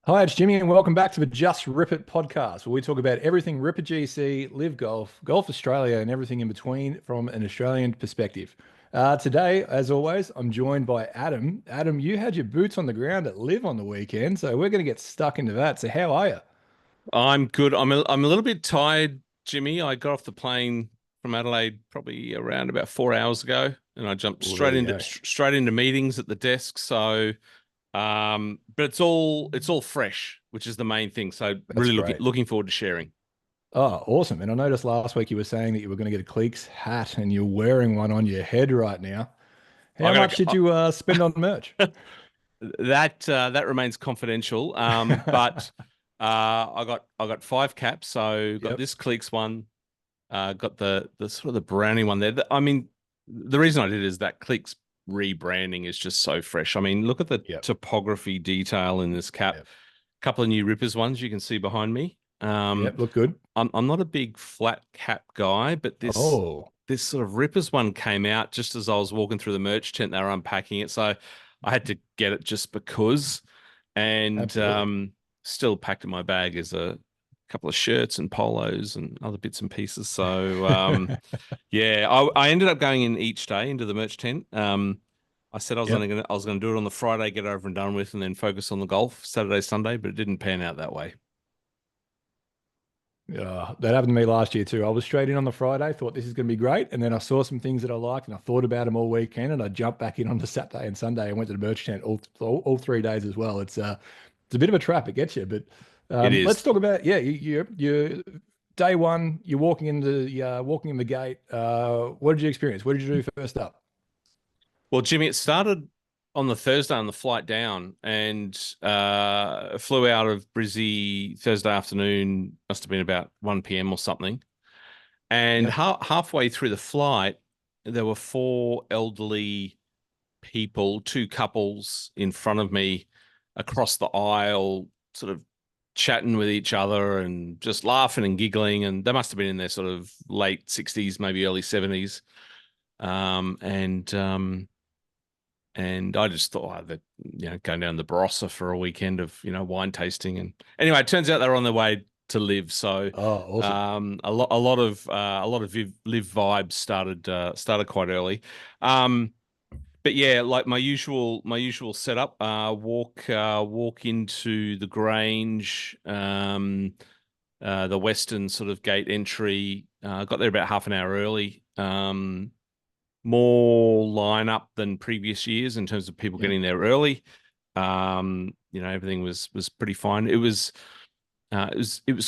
Hi, it's Jimmy, and welcome back to the Just Rip It podcast, where we talk about everything Ripper GC, Live Golf, Golf Australia, and everything in between from an Australian perspective. Today, as always, I'm joined by Adam. Adam, you had your boots on the ground at Live on the weekend, so we're going to get stuck into that. So, how are you? I'm good. I'm a little bit tired, Jimmy. I got off the plane from Adelaide probably around about 4 hours ago, and I jumped Well, there straight you into go. straight into meetings at the desk. So, but it's all fresh, which is the main thing. So, That's really looking great. looking forward to sharing. Oh, awesome. And I noticed last week you were saying that you were going to get a Cleeks hat, and you're wearing one on your head right now. I How much got did you spend on merch? that remains confidential. But I got five caps. So got Yep. this Cleeks one. Got the sort of the brownie one there. I mean, the reason I did is that Click's rebranding is just so fresh. I mean, look at the Yep. topography detail in this cap. Yep. Couple of new Rippers ones you can see behind me. Yep. Look good. I'm not a big flat cap guy, but this Oh, this sort of Rippers one came out just as I was walking through the merch tent. They were unpacking it, so I had to get it just because. And absolutely. still packed in my bag is a couple of shirts and polos and other bits and pieces. So yeah, I ended up going in each day into the merch tent. I said Yep. I was gonna do it on the Friday, get over and done with, and then focus on the golf Saturday, Sunday, but it didn't pan out that way. That happened to me last year too. I was straight in on the Friday, thought this is going to be great, and then I saw some things that I liked, and I thought about them all weekend, and I jumped back in on the Saturday and Sunday, and went to the merch tent all 3 days as well. It's a bit of a trap, it gets you. But It let's is. talk about you day one. You're walking in the gate. What did you experience? What did you do first up? Well, Jimmy, it started on the Thursday on the flight down and flew out of Brizzy Thursday afternoon, must have been about 1 p.m. or something. And Yep. halfway through the flight, there were four elderly people, two couples in front of me across the aisle, sort of chatting with each other and just laughing and giggling. And they must have been in their sort of late 60s, maybe early 70s. Um, and um, and I just thought that going down the Barossa for a weekend of wine tasting. And anyway, it turns out they were on their way to live. So Oh, awesome. a lot of live vibes started quite early. Um, but yeah, like my usual setup. Walk into the Grange, the western sort of gate entry. Got there about half an hour early. More lineup than previous years in terms of people Yep. getting there early. Everything was pretty fine. It was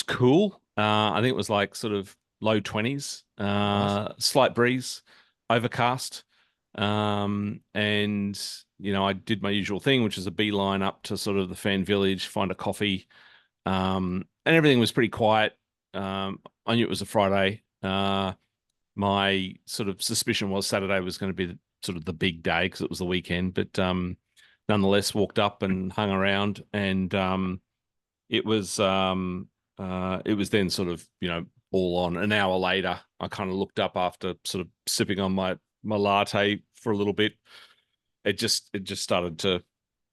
cool. I think it was like sort of low 20s, Nice. slight breeze, overcast. And I did my usual thing, which is a beeline up to sort of the fan village, find a coffee. And everything was pretty quiet. I knew it was a Friday. My sort of suspicion was Saturday was going to be sort of the big day because it was the weekend, but nonetheless walked up and hung around, and it was then sort of all on. An hour later, I kind of looked up after sort of sipping on my latte for a little bit. It just started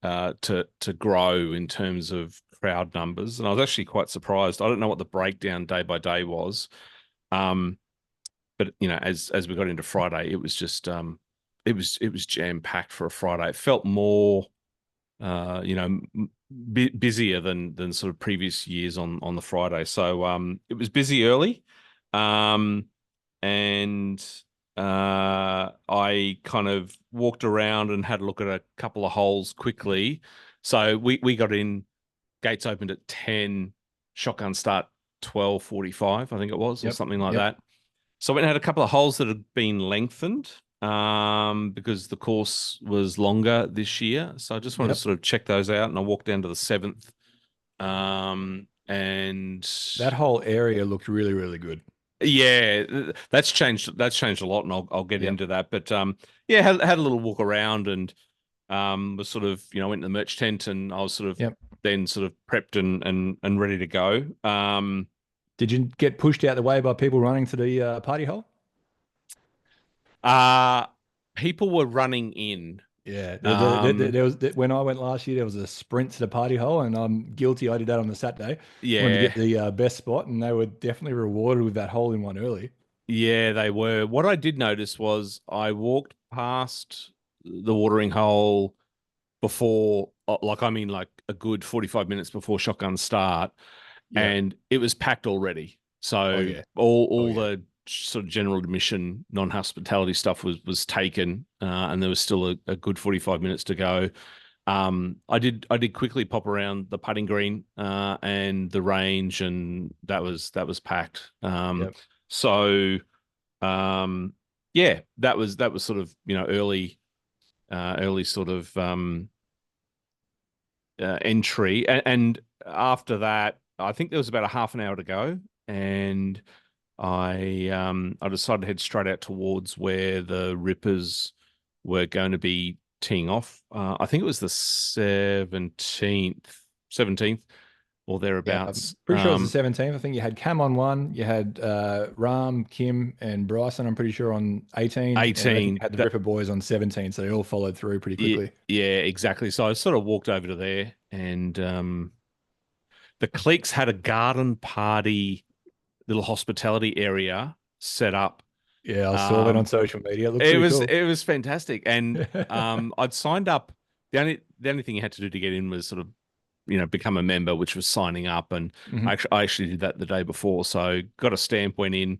to grow in terms of crowd numbers, and I was actually quite surprised. I don't know what the breakdown day by day was. Um, but as we got into Friday, it was just it was jam packed for a Friday. It felt more busier than sort of previous years on the Friday. So it was busy early, um, and I kind of walked around and had a look at a couple of holes quickly. So we got in. Gates opened at 10, shotgun start 12:45, I think it was, or Yep. something like Yep. that. So I went and had a couple of holes that had been lengthened because the course was longer this year. So I just wanted to Yep. sort of check those out, and I walked down to the seventh. And That whole area looked really, really good. yeah, that's changed. That's changed a lot, and I'll get Yep. into that. But yeah, had a little walk around and was sort of went to the merch tent, and I was sort of Yep. then sort of prepped and ready to go. Did you get pushed out the way by people running to the party hole? Uh people were running in. Yeah, Um, there was when I went last year, there was a sprint to the party hole, and I'm guilty. I did that on the Saturday. Wanted to yeah, get the best spot, and they were definitely rewarded with that hole in one early. yeah, they were. What I did notice was I walked past the watering hole before, like, I mean, like a good 45 minutes before shotgun start, Yeah. and it was packed already. Oh So yeah. Oh all yeah. the sort of general admission, non-hospitality stuff was taken, and there was still a good 45 minutes to go. I did quickly pop around the putting green and the range, and that was packed. Yep. So yeah, that was sort of early sort of entry, and after that, I think there was about a half an hour to go, and I decided to head straight out towards where the Rippers were going to be teeing off. I think it was the 17th or Yeah, I'm thereabouts. pretty sure it was the 17th. I think you had Cam on one, you had Ram, Kim, and Bryson. I'm pretty sure on 18, and I think you 18. had the That Ripper boys on 17. So they all followed through pretty yeah, quickly. yeah, exactly. So I sort of walked over to there, and the cliques had a garden party little hospitality area set up. Yeah, I saw that on Um, social media. It looked it pretty was cool. it was fantastic, and I'd signed up. The only thing you had to do to get in was sort of become a member, which was signing up, and Hmm. I actually did that the day before, so got a stamp, went in,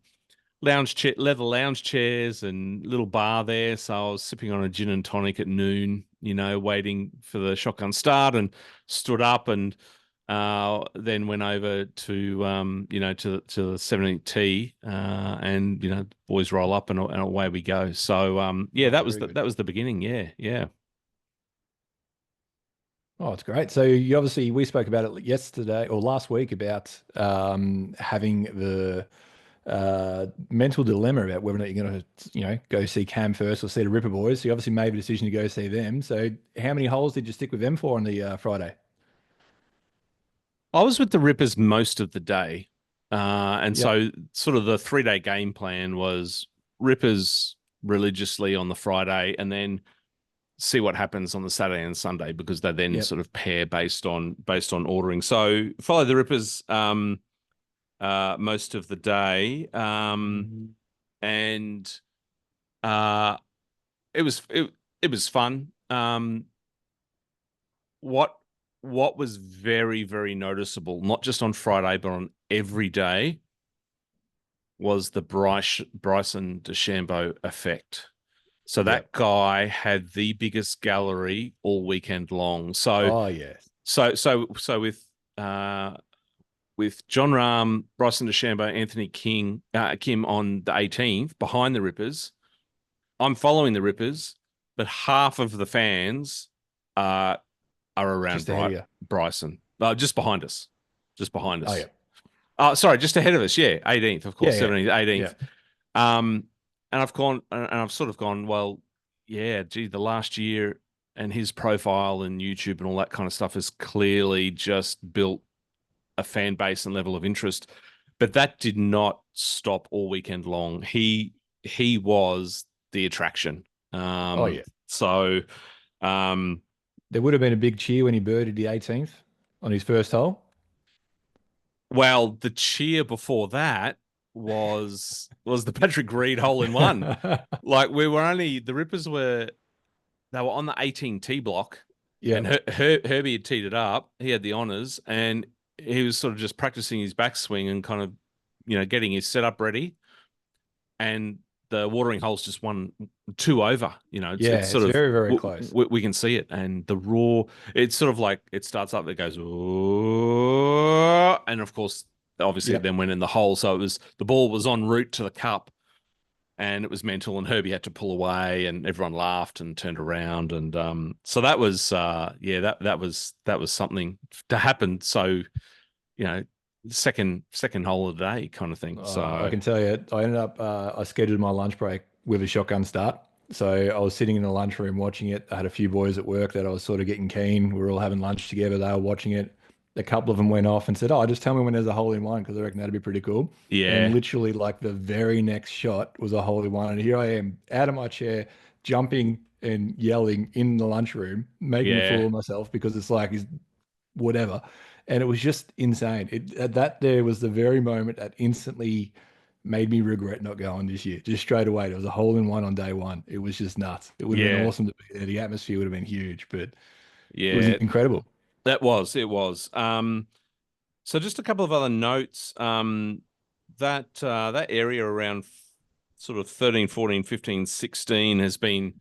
lounge chair, leather lounge chairs, and little bar there. So I was sipping on a gin and tonic at noon, waiting for the shotgun start, and stood up and then went over to to the 17th tee, and boys roll up, and away we go. So yeah, Oh, that was very good. that was the beginning. Yeah, yeah. Oh, it's great. So you obviously we spoke about it yesterday or last week about having the mental dilemma about whether or not you're going to, go see Cam first or see the Ripper Boys. So you obviously made a decision to go see them. So how many holes did you stick with them for on the Friday? I was with the Rippers most of the day, and Yep. so sort of the 3-day game plan was Rippers religiously on the Friday, and then see what happens on the Saturday and Sunday, because they then Yep. sort of pair based on ordering. So follow the Rippers most of the day, and uh, it was fun. What what was very, very noticeable, not just on Friday but on every day, was the Bryson DeChambeau effect. So Yep. that guy had the biggest gallery all weekend long. So Oh, yes. so so so with John Rahm, Bryson DeChambeau, Anthony Kim on the 18th behind the Rippers. I'm following the Rippers, but half of the fans are around Just ahead of you. Bryson, just behind us, just behind Oh, us. yeah. Sorry, just ahead of us. Yeah, 18th, of Yeah. course, Yeah. 17th, Yeah. 18th. Um, and I've sort of gone, well, yeah, gee, the last year and his profile and YouTube and all that kind of stuff has clearly just built a fan base and level of interest. But that did not stop all weekend long. He was the attraction. Oh, yeah. So um, There would have been a big cheer when he birdied the 18th on his first hole. well, the cheer before that was the Patrick Reed hole in one. Like, the Rippers were they were on the 18 tee block, and Yep. Herbie had teed it up. He had the honors, and he was sort of just practicing his backswing and kind of, getting his setup ready. And the watering hole's just one two over. It's Yeah. sort It's of very, very close. we can see it, and the roar. It's sort of like it starts up, it goes, "Oh," and of course, obviously, it Yep. then went in the hole. So the ball was en route to the cup, and it was mental, and Herbie had to pull away, and everyone laughed and turned around, and so that was yeah, that was something to happen. So you know second hole of the day kind of thing. I So can tell you, I ended up, I scheduled my lunch break with a shotgun start. So I was sitting in the lunchroom watching it. I had a few boys at work that I was sort of getting keen. We were all having lunch together. They were watching it. A couple of them went off and said, "Oh, just tell me when there's a hole in one because I reckon that'd be pretty cool." And yeah, literally, like the very next shot was a hole in one. And here I am out of my chair, jumping and yelling in the lunchroom, making a fool Yeah. of myself because it's like he's whatever. And it was just insane. That there was the very moment that instantly made me regret not going this year. Just straight away. There was a hole in one on day one. It was just nuts. It would have been Yeah. awesome to be there. The atmosphere would have been huge, but it was Yeah. incredible. It was. So just a couple of other notes. That area around sort of 13, 14, 15, 16 has been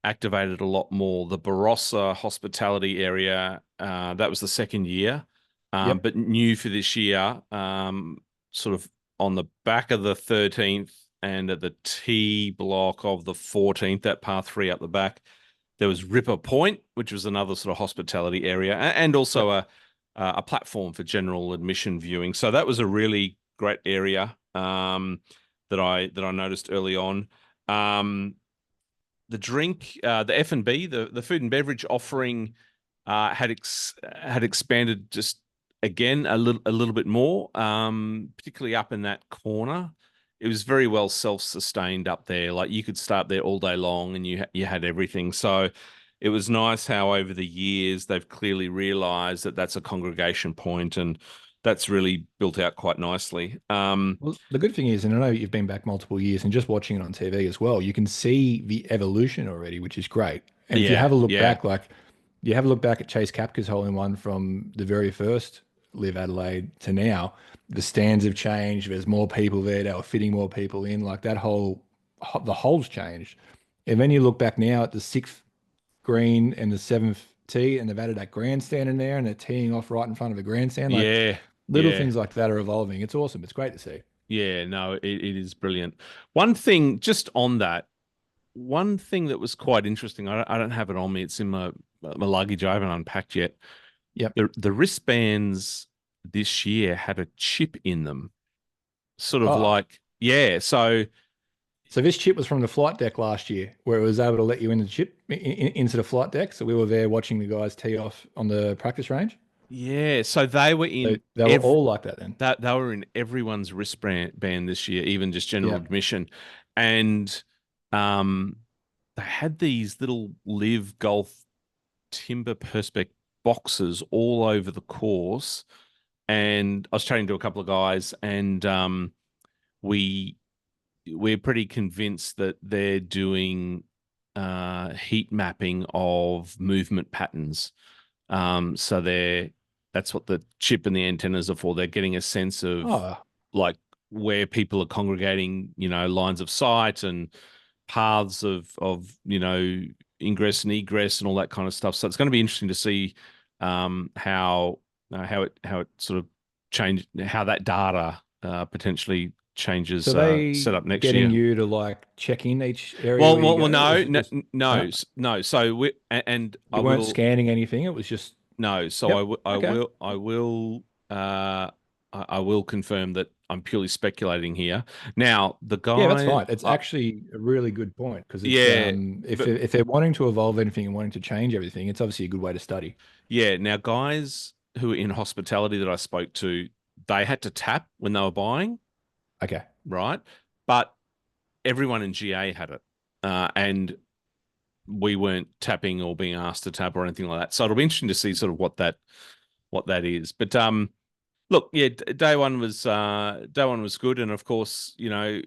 activated a lot more. The Barossa hospitality area, that was the second year, Yep. but new for this year, sort of on the back of the 13th and at the T block of the 14th, that par three up the back, there was Ripper Point, which was another sort of hospitality area, and also Yep. a platform for general admission viewing. So that was a really great area that I noticed early on. The drink, the F&B, the food and beverage offering had expanded just again a little bit more, particularly up in that corner. It was very well self-sustained up there. Like you could start there all day long, and you had everything. So it was nice how over the years they've clearly realised that that's a congregation point, and that's really built out quite nicely. Well, the good thing is, and I know you've been back multiple years and just watching it on TV as well, you can see the evolution already, which is great. And if you have Yeah, a look yeah, back, like you have a look back at Chase Kapka's hole in one from the very first Live Adelaide to now, the stands have changed. There's more people there. They were fitting more people in. Like that the hole's changed. And then you look back now at the sixth green and the seventh tee, and they've added that grandstand in there, and they're teeing off right in front of a grandstand. Like yeah, little yeah. things like that are evolving. It's awesome. It's great to see. Yeah, no, it is brilliant. One thing just on that, one thing that was quite interesting, I don't have it on me. It's in my luggage. I haven't unpacked yet. Yep. The wristbands this year had a chip in them, sort of Oh, like, yeah. So so this chip was from the flight deck last year, where it was able to let you in the chip into the flight deck. So we were there watching the guys tee off on the practice range. yeah, so they were So in they were every all like that then. that they were in everyone's wristband band this year, even just general Yeah. admission, and um, they had these little live golf timber perspex boxes all over the course. And I was chatting to a couple of guys, and we we're pretty convinced that they're doing heat mapping of movement patterns. So that's what the chip and the antennas are for. They're getting a sense of Oh, like where people are congregating, lines of sight and paths of ingress and egress and all that kind of stuff. So it's going to be interesting to see how it sort of changed, how that data potentially changes so they set up next getting year. you to like check in each area Well, where you well, go, well, or no, is it no, just no, no? no. So and I You weren't will. scanning anything. It was just No, so yep. Okay. I will confirm that I'm purely speculating here. Now, the Yeah, that's guy, fine. It's actually a really good point because it's yeah, if but if they're wanting to evolve anything and wanting to change everything, it's obviously a good way to study. yeah, now guys who are in hospitality that I spoke to, they had to tap when they were buying, Okay. right? But everyone in GA had it, and we weren't tapping or being asked to tap or anything like that. So it'll be interesting to see sort of what that is. But look, yeah, day one was good, and of course, a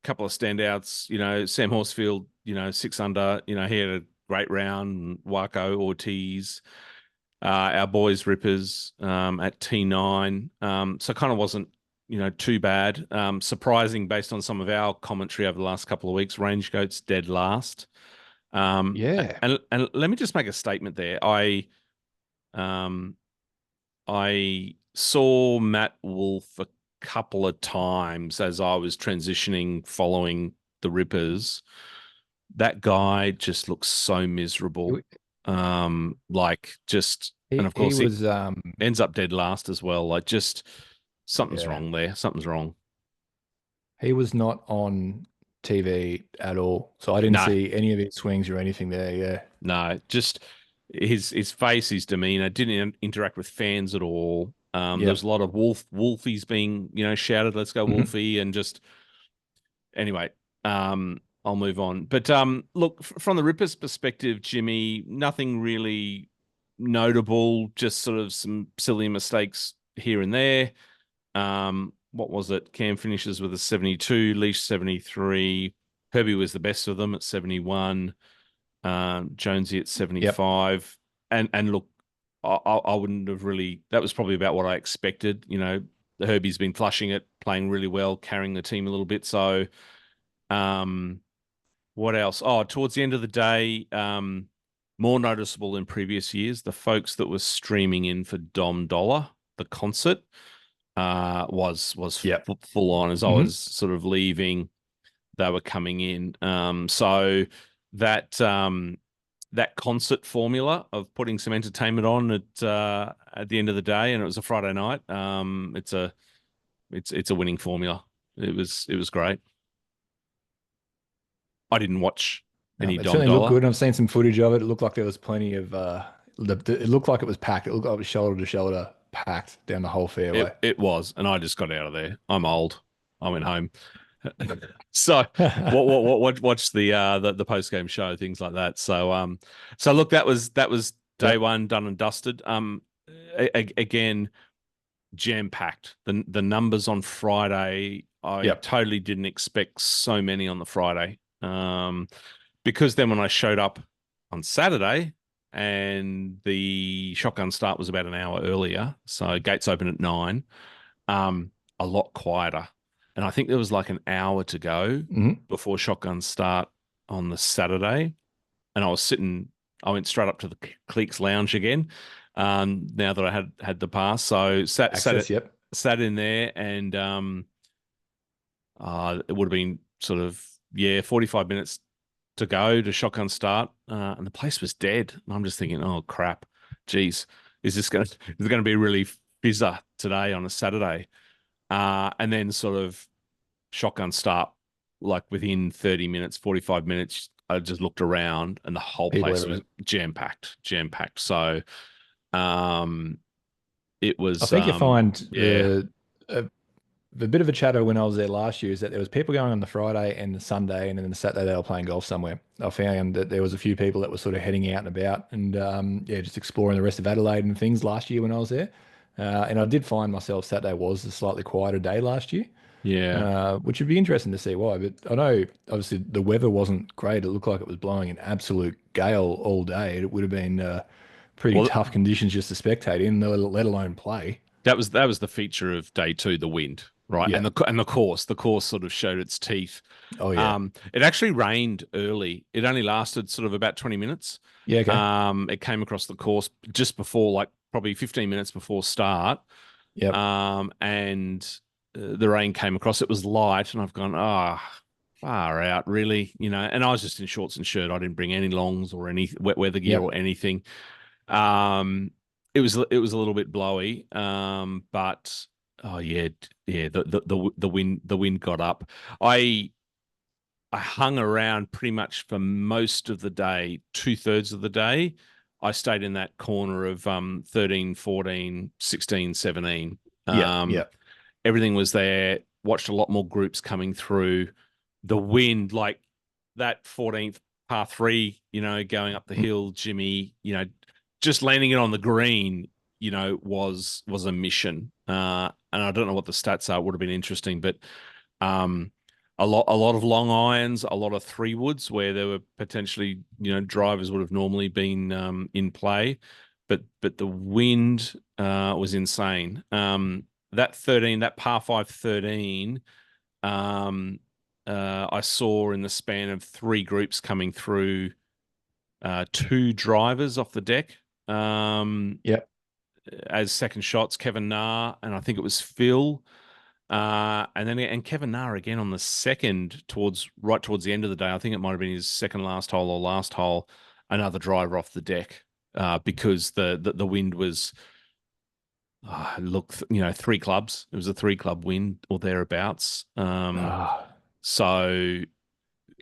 couple of standouts. Sam Horsfield, 6 under. He had a great round. Waco, Ortiz, our boys Rippers at T9. So kind of wasn't too bad. Surprising based on some of our commentary over the last couple of weeks. Range Goats dead last. Yeah. And let me just make a statement there. Um, I saw Matt Wolf a couple of times as I was transitioning following the Rippers. That guy just looks so miserable. Like just, and He of he course he was ends up dead last as well. Like just something's yeah. wrong there. Something's wrong. He was not on TV at all. So I didn't No, see any of his swings or anything there. Yeah. no, just his face, his demeanor didn't interact with fans at all. There was Yep. a lot of Wolfies being, shouted, "Let's go Mhm. Wolfie," and just anyway. I'll move on. But look, from the Rippers' perspective, Jimmy, nothing really notable, just sort of some silly mistakes here and there. What was it? Cam finishes with a 72, Leash 73. Herbie was the best of them at 71. Jonesy at 75. Yep. And look, I wouldn't have really, that was probably about what I expected. You know, Herbie's been flushing it, playing really well, carrying the team a little bit. So, what else? Oh, towards the end of the day, more noticeable in previous years, the folks that were streaming in for Dom Dollar, the concert, was full on as I was sort of leaving. They were coming in. So that that concert formula of putting some entertainment on at the end of the day, and it was a Friday night. It's a winning formula. It was great. I didn't watch any it Dom certainly Dollar. looked good. I've seen some footage of it. It looked like there was plenty of. It looked like it was packed. It looked like it was shoulder to shoulder, packed down the whole fairway. It was, and I just got out of there. I'm old. I went home. So watch the post game show, things like that. So look, that was day one done and dusted. Again, jam packed. The numbers on Friday, I totally didn't expect so many on the Friday. Because then when I showed up on Saturday and the shotgun start was about an hour earlier, so gates open at 9, a lot quieter. And I think there was like an hour to go before shotgun start on the Saturday. And I went straight up to the Cleeks Lounge again. Now that I had the pass. So sat in there, and it would have been sort of 45 minutes to go to shotgun start, and the place was dead. And I'm just thinking, oh crap, geez, is it going to be really fizzer today on a Saturday? And then sort of shotgun start, like within 30 minutes, 45 minutes, I just looked around and the whole place was jam packed. So, it was. I think you find the bit of a chatter when I was there last year is that there was people going on the Friday and the Sunday, and then the Saturday they were playing golf somewhere. I found that there was a few people that were sort of heading out and about, and just exploring the rest of Adelaide and things last year when I was there. And I did find myself Saturday was a slightly quieter day last year. Which would be interesting to see why. But I know obviously the weather wasn't great. It looked like it was blowing an absolute gale all day. It would have been pretty tough conditions just to spectate in, let alone play. That was the feature of day 2, the wind, right? Yeah. And the course sort of showed its teeth. Oh yeah. It actually rained early. It only lasted sort of about 20 minutes. Yeah. Okay. It came across the course just before, like probably 15 minutes before start. Yeah. And the rain came across. It was light, and I've gone, far out, really, you know. And I was just in shorts and shirt. I didn't bring any longs or any wet weather gear or anything. It was a little bit blowy, but the wind got up. I hung around pretty much for most of the day, 2/3 of the day. I stayed in that corner of 13, 14, 16, 17. Everything was there. Watched a lot more groups coming through. The wind, like that 14th par 3, you know, going up the hill, Jimmy, you know, just landing it on the green, you know, was a mission. And I don't know what the stats are. It would have been interesting, but a lot of long irons, a lot of 3-woods where there were potentially, you know, drivers would have normally been in play, but the wind was insane. That par 5 13, I saw in the span of 3 groups coming through, 2 drivers off the deck. As second shots, Kevin Na, and I think it was Phil. And Kevin Na again on the second right towards the end of the day. I think it might have been his second last hole or last hole, another driver off the deck, because the wind was, you know, 3 clubs. It was a 3-club wind or thereabouts. So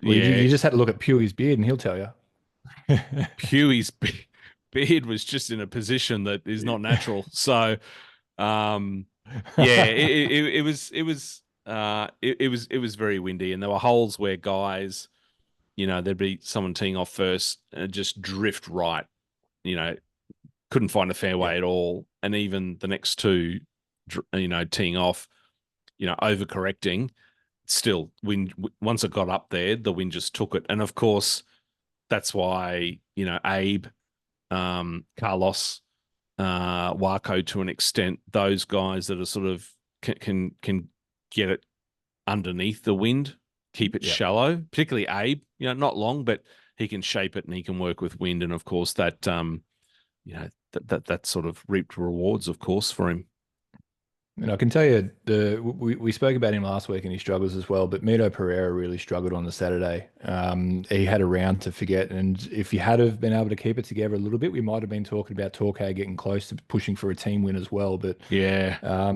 you just had to look at Pewey's beard and he'll tell you. Pewey's beard was just in a position that is not natural. So, it was very windy, and there were holes where guys there'd be someone teeing off first and just drift right, you know, couldn't find a Yeah. fairway at all. And even the next two, teeing off, overcorrecting, still wind, once it got up there, the wind just took it. And of course, that's why, Abe, Carlos, Waco to an extent, those guys that are sort of can get it underneath the wind, keep it shallow, particularly Abe, not long, but he can shape it and he can work with wind. And of course that, that sort of reaped rewards, of course, for him. And I can tell you, we spoke about him last week and he struggles as well. But Mito Pereira really struggled on the Saturday. He had a round to forget, and if he had have been able to keep it together a little bit, we might have been talking about Torquay getting close to pushing for a team win as well. But Yeah.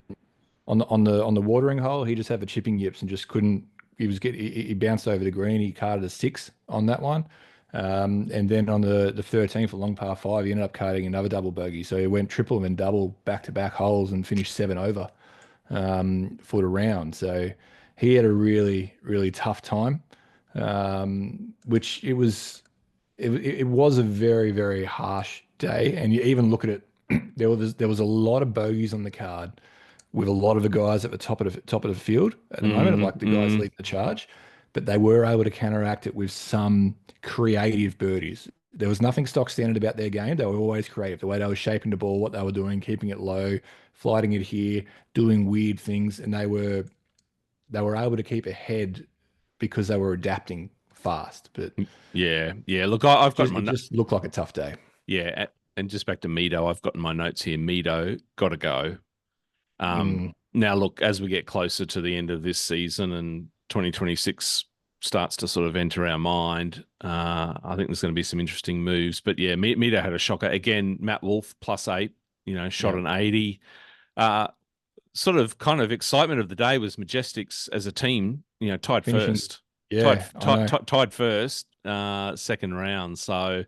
on the watering hole, he just had the chipping yips and just couldn't. He bounced over the green. He carded a 6 on that one. And then on the 13th for long par 5, he ended up carding another double bogey. So he went triple and double back-to-back holes and finished 7 over for the round. So he had a really, really tough time, which it was a very, very harsh day. And you even look at it, there was a lot of bogeys on the card with a lot of the guys at the top of the field at the moment, like the guys leading the charge, but they were able to counteract it with some creative birdies. There was nothing stock standard about their game. They were always creative. The way they were shaping the ball, what they were doing, keeping it low, flighting it here, doing weird things, and they were able to keep ahead because they were adapting fast. But Yeah. Look, I've got it just looked like a tough day. Yeah, and just back to Mito, I've got in my notes here. Mito got to go. Now, look, as we get closer to the end of this season and 2026 starts to sort of enter our mind, I think there's going to be some interesting moves. But yeah, Mito had a shocker again. Matt Wolf +8, shot an 80. Sort of kind of excitement of the day was Majestics as a team, tied Finishing, first. yeah, Tied first, second round. So,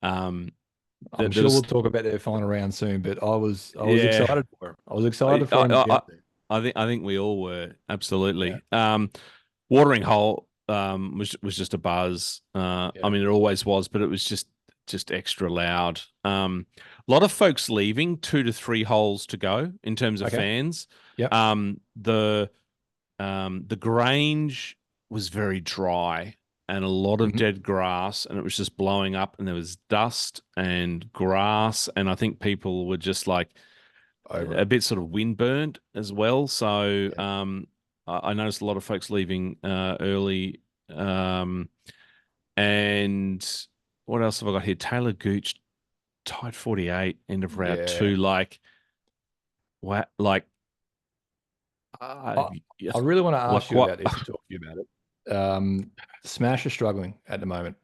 I'm sure we'll talk about their final round soon, but I was excited for him. I was excited for him to get there. I think we all were, absolutely. Watering hole was just a buzz. I mean, it always was, but it was just extra loud. A lot of folks leaving, 2 to 3 holes to go in terms of fans. Yep. The Grange was very dry and a lot of dead grass, and it was just blowing up, and there was dust and grass, and I think people were just like a bit sort of windburned as well. So I noticed a lot of folks leaving early. And what else have I got here? Taylor Gooch tied 48, end of round 2. Like, what? Like, I really want to ask you about this and talk to you about it. Smash are struggling at the moment.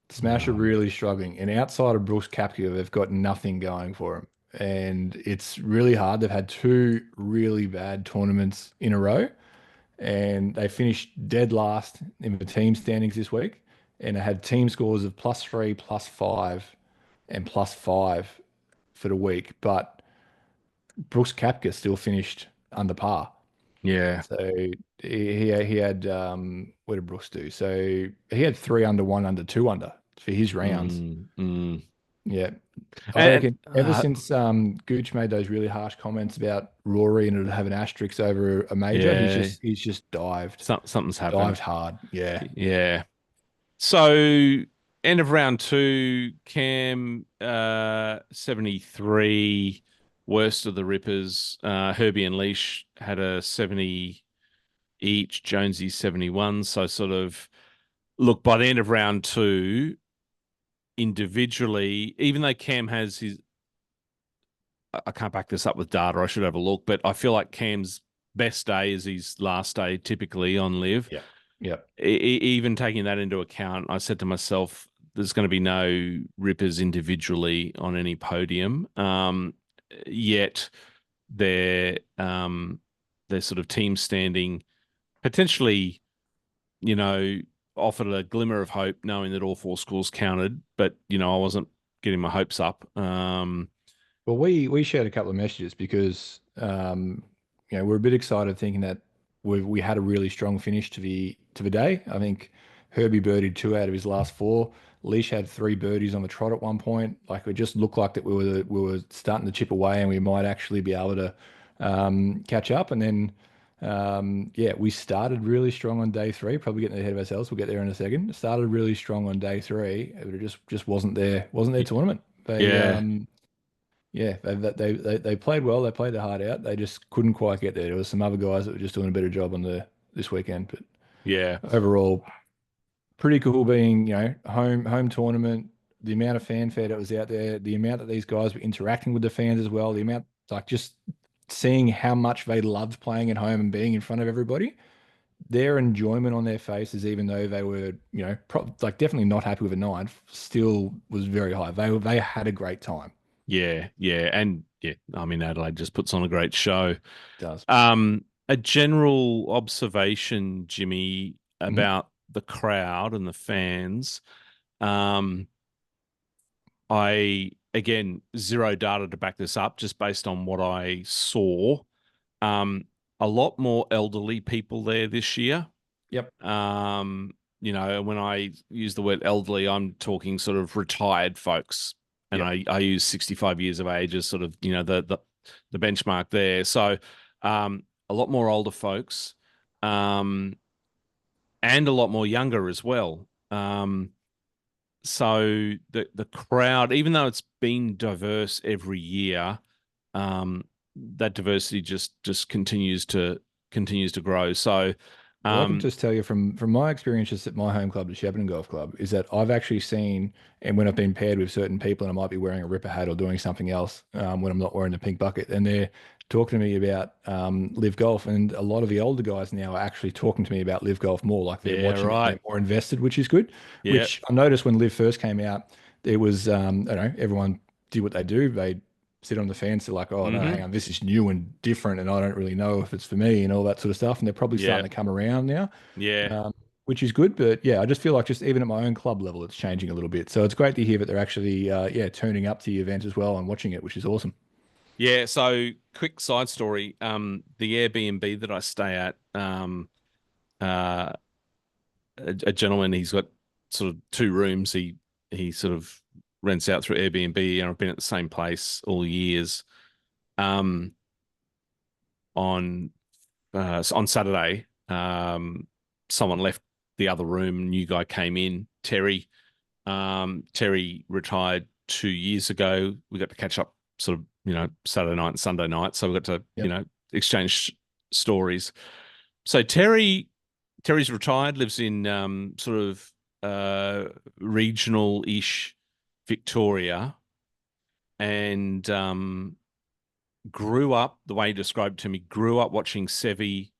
Smash are really struggling. And outside of Brooks Koepka, they've got nothing going for them. And it's really hard. They've had 2 really bad tournaments in a row. And they finished dead last in the team standings this week. And they had team scores of +3, +5, and +5 for the week. But Brooks Koepka still finished under par. Yeah. So he had what did Brooks do? So he had 3 under, 1 under, 2 under for his rounds. Yeah. I reckon ever since Gooch made those really harsh comments about Rory and it'd have an asterisk over a major, he's just dived. Something's happened. Dived hard. Yeah. Yeah. So end of round 2, Cam 73, worst of the Rippers. Herbie and Leash had a 70 each, Jonesy 71. So sort of, look, by the end of round 2, individually, even though Cam has his, I can't back this up with data, I should have a look, but I feel like Cam's best day is his last day typically on LIV. Yeah. Even taking that into account, I said to myself, there's going to be no Rippers individually on any podium. Yet their sort of team standing potentially, offered a glimmer of hope, knowing that all 4 scores counted. But I wasn't getting my hopes up. Well, we shared a couple of messages because we're a bit excited thinking that we had a really strong finish to the day. I think Herbie birdied 2 out of his last 4. Leash had 3 birdies on the trot at one point. Like it just looked like that we were starting to chip away, and we might actually be able to catch up. And then yeah, we started really strong on day 3. Probably getting ahead of ourselves. We'll get there in a second. Started really strong on day 3. It just wasn't their Y- tournament. They Yeah, yeah, they played well. They played their heart out. They just couldn't quite get there. There was some other guys that were just doing a better job on this weekend. But yeah, overall, pretty cool being, home tournament, the amount of fanfare that was out there, the amount that these guys were interacting with the fans as well, the amount, like, just seeing how much they loved playing at home and being in front of everybody, their enjoyment on their faces, even though they were, like definitely not happy with a 9, still was very high. They had a great time. yeah. And yeah, I mean, Adelaide just puts on a great show. Does. A general observation, Jimmy, Mhm. about the crowd and the fans. Um, I again zero data to back this up, just based on what I saw. Um, a lot more elderly people there this year. Yep. When I use the word elderly, I'm talking sort of retired folks, and Yep. I use 65 years of age as sort of the benchmark there. So, a lot more older folks, um, and a lot more younger as well. So the crowd, even though it's been diverse every year, that diversity just continues to grow. So, Well, I can um, just tell you from my experiences at my home club, the Shepparton Golf Club, is that I've actually seen, and when I've been paired with certain people, and I might be wearing a ripper hat or doing something else when I'm not wearing the pink bucket, and they're talking to me about LIV Golf, and a lot of the older guys now are actually talking to me about LIV Golf more, like they're yeah, watching it and right, they're more invested, which is good. yeah, Which I noticed when LIV first came out, there was, I don't know, everyone did what they do. They sit on the fence. They're like, oh no, hang mm-hmm, on, this is new and different, and I don't really know if it's for me and all that sort of stuff. And they're probably yeah, starting to come around now, yeah. which is good. But yeah, I just feel like just even at my own club level, it's changing a little bit. So it's great to hear that they're actually, yeah, turning up to the event as well and watching it, which is awesome. Yeah, so quick side story. The Airbnb that I stay at, uh, a gentleman, he's got sort of 2 rooms. He sort of rents out through Airbnb, and I've been at the same place all years. Um, on Saturday, someone left the other room. New guy came in, Terry. Terry retired 2 years ago. We got to catch up sort of, Saturday night and Sunday night. So we got to, Yep. exchange stories. So Terry's retired, lives in sort of regional-ish Victoria, and grew up the way he described it to me. Grew up watching Seve,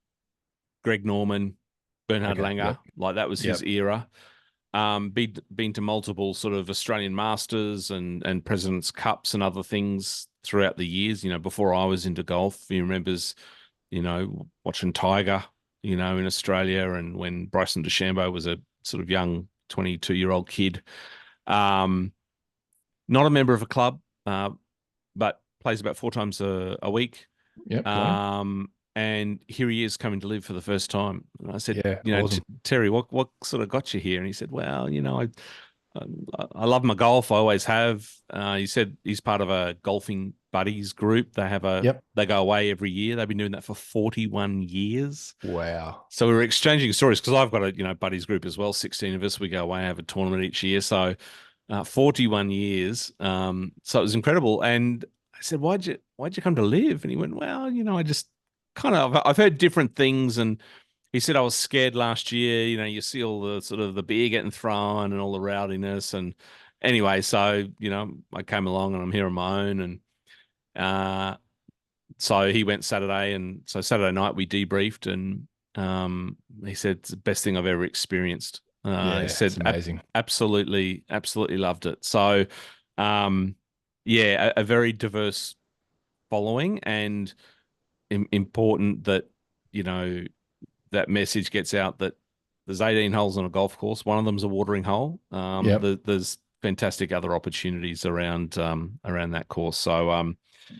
Greg Norman, Bernhard Okay. Langer. Yep. Like that was his Yep. era. Been to multiple sort of Australian Masters and President's Cups and other things throughout the years. Before I was into golf, he remembers, watching Tiger, in Australia, and when Bryson DeChambeau was a sort of young 22-year-old kid. Um, Not a member of a club, but plays about 4 times a week. Yep. Plenty. And here he is coming to live for the first time. And I said, Yeah. Awesome. Terry, what sort of got you here? And he said, well, I love my golf. I always have. He said he's part of a golfing buddies group. Yep. They go away every year. They've been doing that for 41 years. Wow. So we were exchanging stories because I've got a buddies group as well. 16 of us. We go away and have a tournament each year. So 41 years. So it was incredible. And I said, why'd you come to live? And he went, well, I just I've heard different things. And he said, I was scared last year. You see all the sort of the beer getting thrown and all the rowdiness. And anyway, so, I came along and I'm here on my own. And uh, so he went Saturday. And so Saturday night we debriefed, and he said it's the best thing I've ever experienced. He Yeah. It's said, amazing. absolutely loved it. So, yeah, a very diverse following, and important that, you know, that message gets out that there's 18 holes on a golf course. One of them's a watering hole. Yep. There's fantastic other opportunities around that course. So, And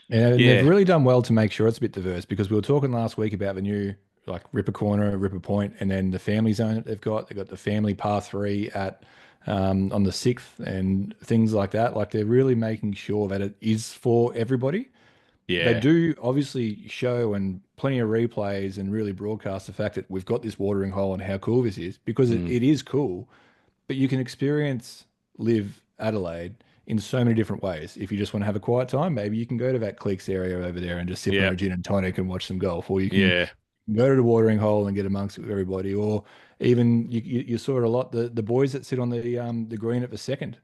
they've yeah, really done well to make sure it's a bit diverse, because we were talking last week about the new like Ripper Corner, Ripper Point, and then the family zone that they've got the family par three at on the 6th and things like that. Like they're really making sure that it is for everybody. They Yeah. do obviously show and plenty of replays and really broadcast the fact that we've got this watering hole and how cool this is because Mm. it is cool, but you can experience Live Adelaide in so many different ways. If you just want to have a quiet time, maybe you can go to that Cleeks area over there and just sip on Yeah. a gin and tonic and watch some golf, or you can Yeah. go to the watering hole and get amongst it with everybody, or even you saw it a lot the boys that sit on the green at the second.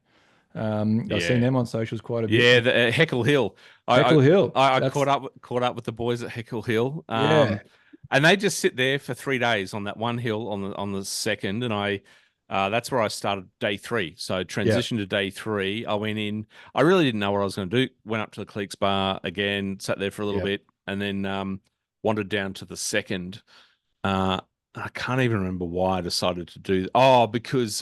I've seen Yeah. them on socials quite a bit. Yeah, the Heckle Hill. I, I Heckle Hill, I that's caught up with the boys at Heckle Hill. yeah, And they just sit there for 3 days on that one hill on the second, and that's where I started day three. So yeah, transition to day three. I went in. I really didn't know what I was going to do. Went up to the Cleeks Bar again, sat there for a little yeah. bit, and then wandered down to the second. I can't even remember why I decided to do. Oh, because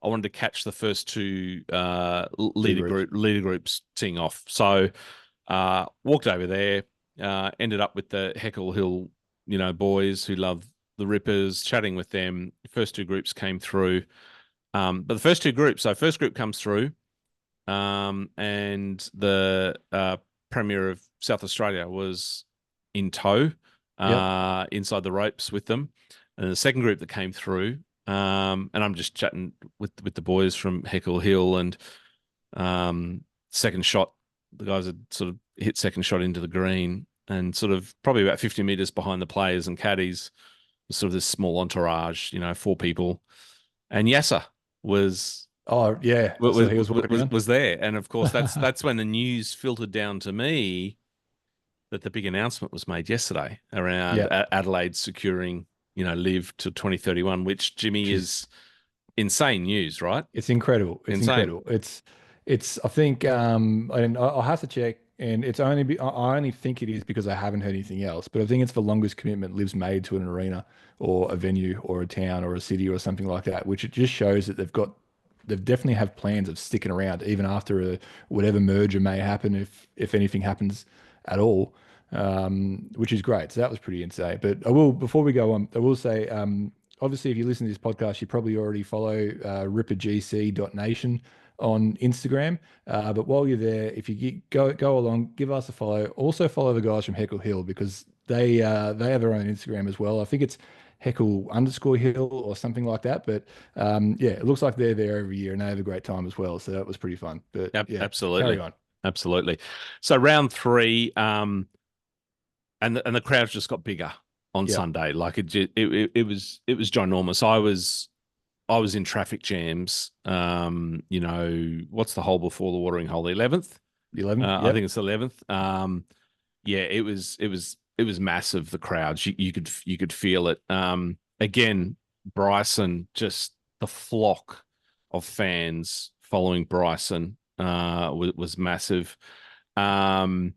I wanted to catch the first two Two groups. leader groups teeing off. So walked over there, ended up with the Heckle Hill, boys who love the Rippers, chatting with them. The first two groups came through. But the first two groups, so first group comes through, and the Premier of South Australia was in tow, Yep. inside the ropes with them. And the second group that came through, and I'm just chatting with the boys from Heckle Hill, and second shot, the guys had sort of hit second shot into the green, and sort of probably about 50 meters behind the players and caddies was sort of this small entourage, 4 people, and Yasser was Oh yeah, I saw was he was walking was around. was there, and of course that's when the news filtered down to me that the big announcement was made yesterday around Yeah, Adelaide securing, LIV to 2031, which Jimmy which is is insane news, right? it's incredible. It's Insane. incredible. It's I think and I'll have to check and I only think it is because I haven't heard anything else, but I think it's the longest commitment Liv's made to an arena or a venue or a town or a city or something like that, which it just shows that they've definitely have plans of sticking around even after whatever merger may happen if anything happens at all. Which is great. So that was pretty insane. But before we go on, I will say, obviously, if you listen to this podcast, you probably already follow rippergc.nation on Instagram. But while you're there, if you go along, give us a follow. Also follow the guys from Heckle Hill because they have their own Instagram as well. I think it's Heckle_Hill or something like that. But yeah, it looks like they're there every year and they have a great time as well. So that was pretty fun. But yeah, carry Absolutely. on. Absolutely. So round three, and the crowds just got bigger on Yeah. Sunday. Like it was ginormous. I was in traffic jams. What's the hole before the watering hole? The 11th. The 11th. I think Yep. it's the 11th. Yeah, it was massive. The crowds, you could feel it. Again, Bryson, just the flock of fans following Bryson was massive. Um,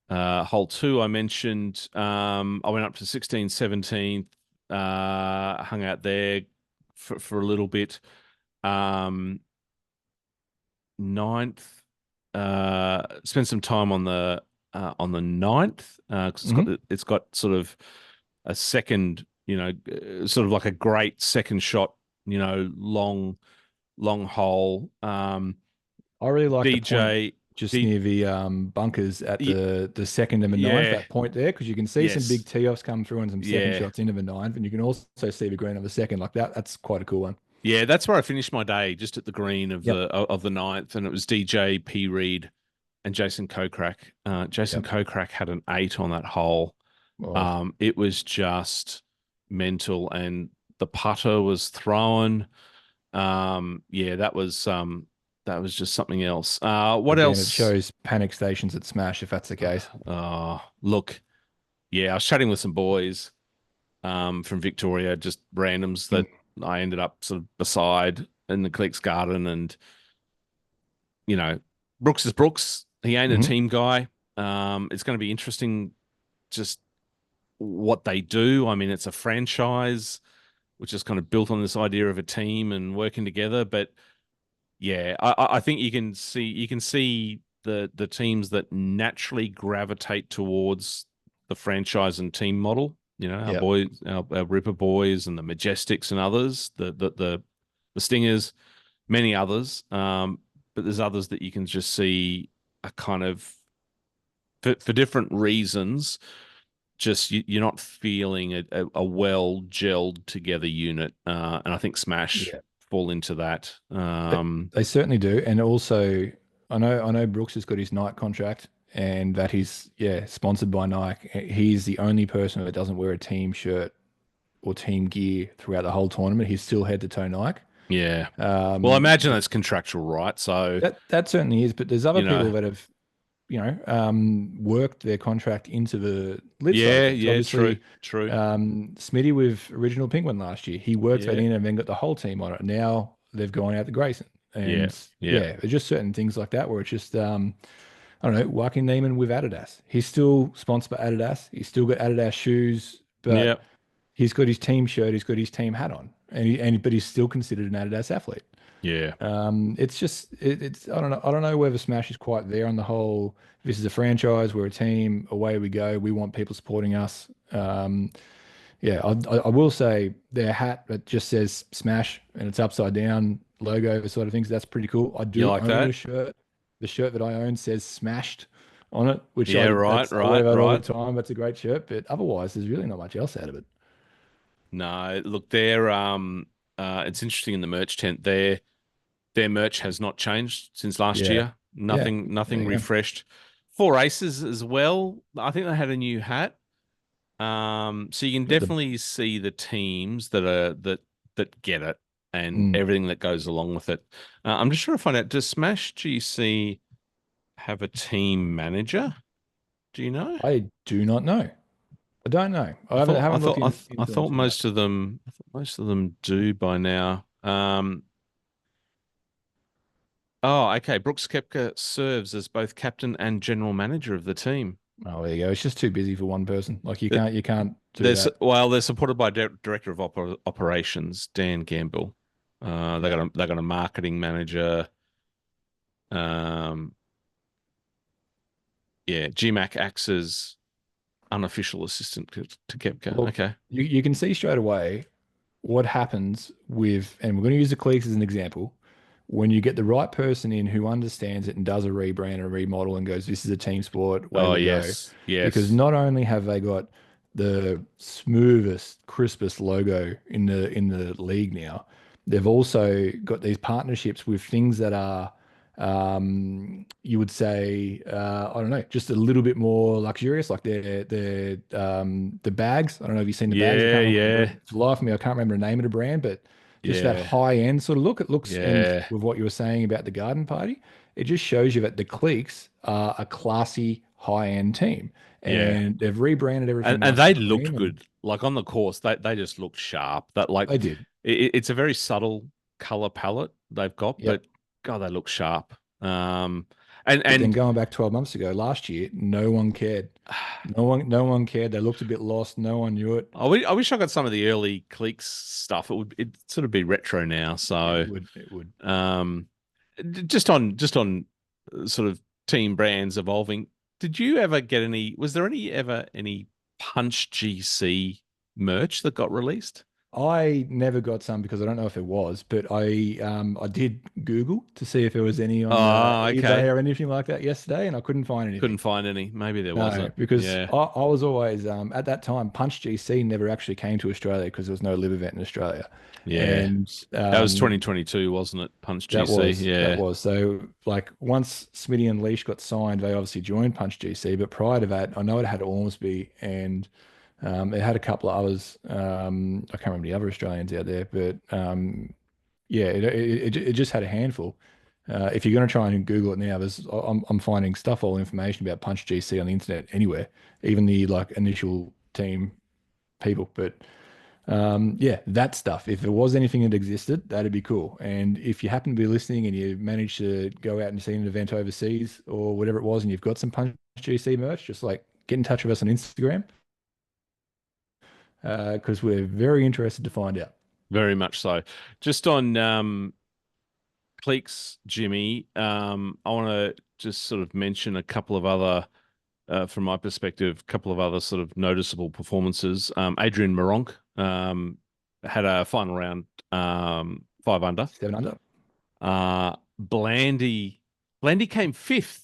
Hole two, I mentioned. I went up to 16th, 17th, hung out there for a little bit. Um, Ninth, spent some time on the ninth, because Hmm. it's got sort of a second, sort of like a great second shot, long hole. I really like the point DJ, just D, near the bunkers at the second and the ninth, yeah, that point there, because you can see some big yes, tee offs come through and some second yeah, shots into the ninth, and you can also see the green of the second like that. That's quite a cool one. yeah. That's where I finished my day, just at the green of Yep. the ninth, and it was DJ P Reed and Jason Kokrak. Jason Yep. Kokrak had an 8 on that hole. Oh, It was just mental, and the putter was thrown. Yeah, that was just something else. What again, it else? shows panic stations at Smash if that's the case. Look, yeah, I was chatting with some boys from Victoria, just randoms Mm. that I ended up sort of beside in the Clicks Garden, and you know, Brooks is Brooks. He ain't a Hmm. team guy. It's going to be interesting just what they do. I mean, it's a franchise which is kind of built on this idea of a team and working together. But yeah, I think you can see the teams that naturally gravitate towards the franchise and team model. You know, our Yep. boys, our Ripper boys, and the Majestics and others, the Stingers, many others. But there's others that you can just see are kind of for different reasons. Just you're not feeling a well gelled together unit, and I think Smash Yeah. fall into that. They certainly do. And also, I know Brooks has got his Nike contract, and that he's sponsored by Nike. He's the only person that doesn't wear a team shirt or team gear throughout the whole tournament. He's still head to toe Nike. Yeah. Well, I imagine But that's contractual, right? So, that certainly is. But there's other you know, people that have worked their contract into the live side of yeah, things. yeah, true, Obviously, true. Smitty with Original Penguin last year, he worked that Yeah, in and then got the whole team on it. Now they've gone out to Grayson. yeah, And yeah, yeah, there's just certain things like that where it's just, I don't know, Joaquin Neiman with Adidas. He's still sponsored by Adidas. He's still got Adidas shoes, yeah, but he's got his team shirt, he's got his team hat on, but he's still considered an Adidas athlete. yeah, It's just it's I don't know whether Smash is quite there on the whole. This is a franchise, we're a team, away we go. We want people supporting us. Yeah, I will say their hat that just says Smash and it's upside down logo, sort of things. That's pretty cool. I You do like own a that? shirt. The shirt that I own says Smashed on it, which Yeah, right, I wear right, that all the right. time. That's a great shirt, but otherwise, there's really not much else out of it. No, look, it's interesting in the merch tent. Their merch has not changed since last Yeah, year. yeah, there Nothing you go. refreshed. Four Aces as well. I think they had a new hat. So you can The definitely see the teams that get it and mm, everything that goes along with it. I'm just trying to find out, does Smash GC have a team manager? Do you know? I do not know. I don't know. I haven't looked I into them thought too much. most of them do by now. Oh, okay. Brooks Koepka serves as both captain and general manager of the team. Oh, there you go. It's just too busy for one person. Like you can't do They're that. they're supported by director of operations Dan Gamble. Yeah. They got a marketing manager. Um, yeah, GMAC acts as unofficial assistant to Kepka. Look, Okay. you can see straight away what happens with, and we're going to use the cliques as an example, when you get the right person in who understands it and does a rebrand and a remodel and goes, this is a team sport, way Oh we go. yes, Because yes, not only have they got the smoothest, crispest logo in the league now, they've also got these partnerships with things that are you would say, I don't know, just a little bit more luxurious, like the bags. I don't know if you've seen the bags. I yeah, can't remember yeah, for the life of me. I can't remember the name of the brand, but just that yeah, high end sort of look. It looks, and yeah, with what you were saying about the garden party, it just shows you that the Cliques are a classy high end team, yeah. and they've rebranded everything And nice they and looked clean, and good. Like on the course, they just looked sharp. That like they did. it's a very subtle color palette they've got, Yep. but God, they look sharp. But then And going back 12 months ago, last year, no one cared. No one cared. They looked a bit lost. No one knew it. I wish I got some of the early Cliques stuff. It sort of be retro now. It So would. It would. um, just on sort of team brands evolving. Did you ever get any? Was there any Punch GC merch that got released? I never got some because I don't know if it was, but I did Google to see if there was any on Oh, eBay okay. or anything like that yesterday, and I couldn't find Couldn't anything. find any. Maybe there No, wasn't. because Yeah, I was always at that time Punch GC never actually came to Australia because there was no live event in Australia, yeah. and That was 2022, wasn't it? Punch that GC. was that Yeah, was so like once Smitty and Leash got signed, they obviously joined Punch GC, but prior to that, I know it had Ormsby and it had a couple of others. I can't remember the other Australians out there, but yeah, it just had a handful. If you're going to try and Google it now, I'm finding stuff, all information about Punch GC on the internet anywhere, even the like initial team people. But yeah, that stuff. If there was anything that existed, that'd be cool. And if you happen to be listening and you manage to go out and see an event overseas or whatever it was, and you've got some Punch GC merch, just like get in touch with us on Instagram because we're very interested to find out. very much so. Just on Cleeks, Jimmy. I want to just sort of mention a couple of other from my perspective, a couple of other sort of noticeable performances. Adrian Meronk had a final round 5 under. 7 under. Blandy came fifth.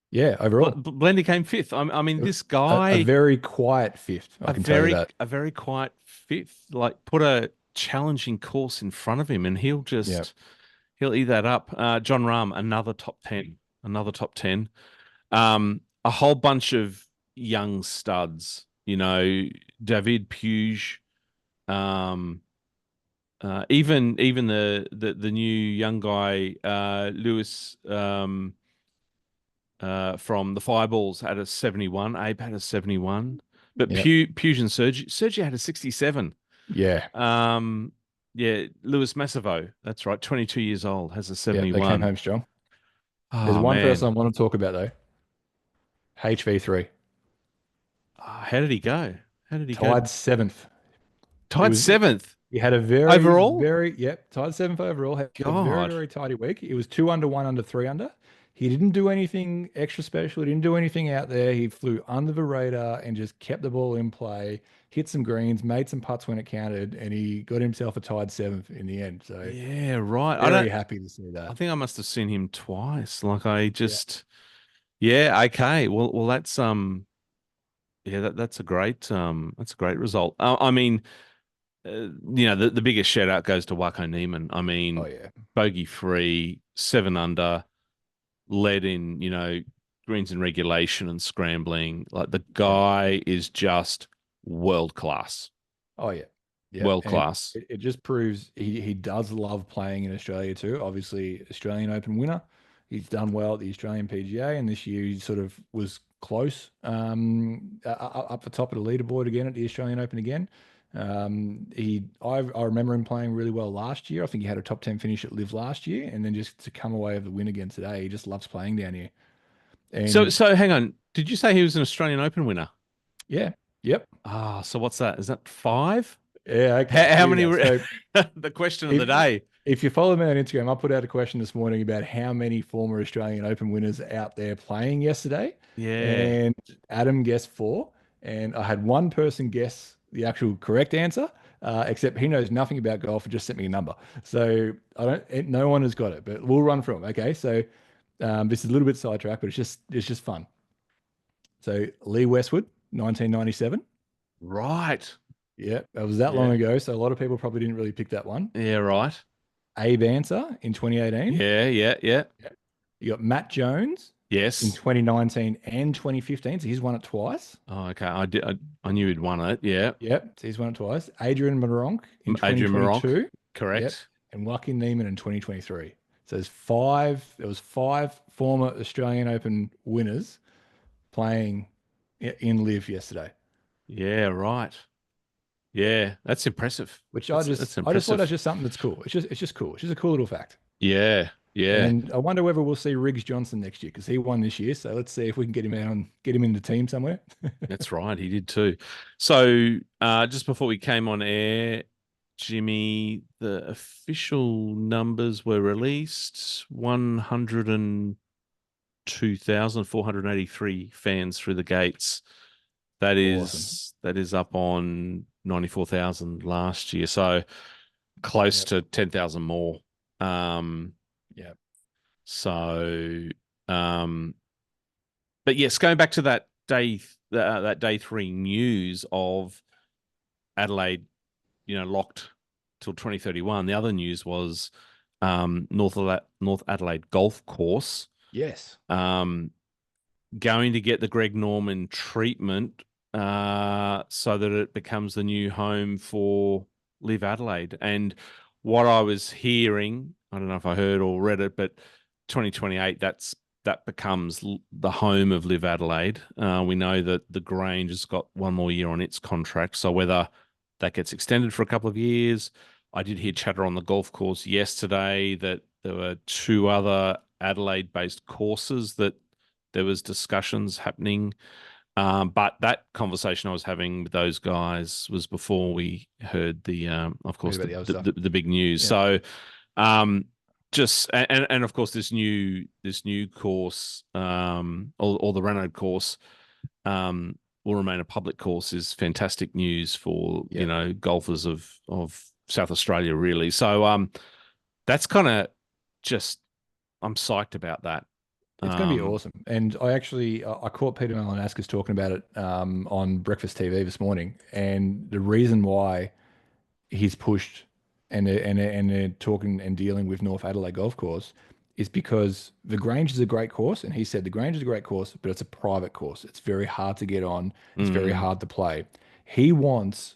Yeah, overall. Blandy came fifth. I mean, this guy, a very quiet fifth. I can tell you that. A very quiet fifth. Like, put a challenging course in front of him, and he'll eat that up. John Rahm, another top 10. A whole bunch of young studs. David Puig. Even the new young guy, Lewis, from the Fireballs had a 71. Abe had a 71, but Puig and Sergio had a 67. Yeah. Lewis Massivo, that's right, 22 years old, has a 71. They came home strong. Oh, There's one person I want to talk about though. HV3. How did he go? Tied seventh. Tied seventh. He had a very overall, tied seventh overall. Had God. a very, very tidy week. It was 2 under, 1 under, 3 under. He didn't do anything extra special. He didn't do anything out there. He flew under the radar and just kept the ball in play, hit some greens, made some putts when it counted, and he got himself a tied 7th in the end. So yeah, right. Very happy to see that. I think I must have seen him twice. Like, I just, okay. Well, that's that's a great result. I mean, the biggest shout out goes to Joaquin Neiman. I mean, bogey free, 7 under, led in, greens in regulation and scrambling. Like, the guy is just world class. Oh yeah. World class. It just proves he does love playing in Australia too. Obviously, Australian Open winner. He's done well at the Australian PGA, and this year he sort of was close up the top of the leaderboard again at the Australian Open again. I remember him playing really well last year. I think he had a top 10 finish at LIV last year, and then just to come away with the win again today, he just loves playing down here. And so hang on, did you say he was an Australian Open winner? Yeah. Yep. So what's that? Is that 5? Yeah. Okay. How many? So, the question of the day. If you follow me on Instagram, I put out a question this morning about how many former Australian Open winners out there playing yesterday. Yeah. And Adam guessed 4, and I had one person guess the actual correct answer, except he knows nothing about golf and just sent me a number. So no one has got it, but we'll run through them. Okay. So this is a little bit sidetracked, but it's just fun. So Lee Westwood, 1997. Right. Yeah. That was that long ago. So a lot of people probably didn't really pick that one. Yeah. Right. Abe Answer in 2018. Yeah. You got Matt Jones. Yes. In 2019 and 2015. So he's won it twice. Oh, okay. I knew he'd won it. Yeah. Yep. So he's won it twice. Adrian Meronk in 2022. Correct. Yep. And Joaquin Neiman in 2023. So there was 5 former Australian Open winners playing in LIV yesterday. Yeah, right. Yeah, that's impressive. I just thought that's just something that's cool. It's just cool. It's just a cool little fact. Yeah. And I wonder whether we'll see Riggs Johnson next year, because he won this year. So let's see if we can get him out and get him in the team somewhere. That's right. He did too. So just before we came on air, Jimmy, the official numbers were released. 102,483 fans through the gates. That is up on 94,000 last year. So close to 10,000 more. So, but yes, going back to that day 3 news of Adelaide, locked till 2031. The other news was North Adelaide Golf Course. Yes. Going to get the Greg Norman treatment so that it becomes the new home for LIV Adelaide. And what I was hearing, I don't know if I heard or read it, but 2028, that becomes the home of LIV Adelaide. We know that the Grange has got 1 more year on its contract, so whether that gets extended for a couple of years. I did hear chatter on the golf course yesterday that there were 2 other Adelaide-based courses that there was discussions happening. But that conversation I was having with those guys was before we heard of course, the big news. Yeah. So, just and of course this new course, or the Renault course, will remain a public course is fantastic news for, Yeah. golfers of South Australia, really. So that's kind of just, I'm psyched about that. It's going to be awesome. And I caught Peter Malinauskas talking about it on Breakfast TV this morning. And the reason why he's pushed and they're talking and dealing with North Adelaide Golf Course is because the Grange is a great course. And he said the Grange is a great course, but it's a private course. It's very hard to get on. It's very hard to play. He wants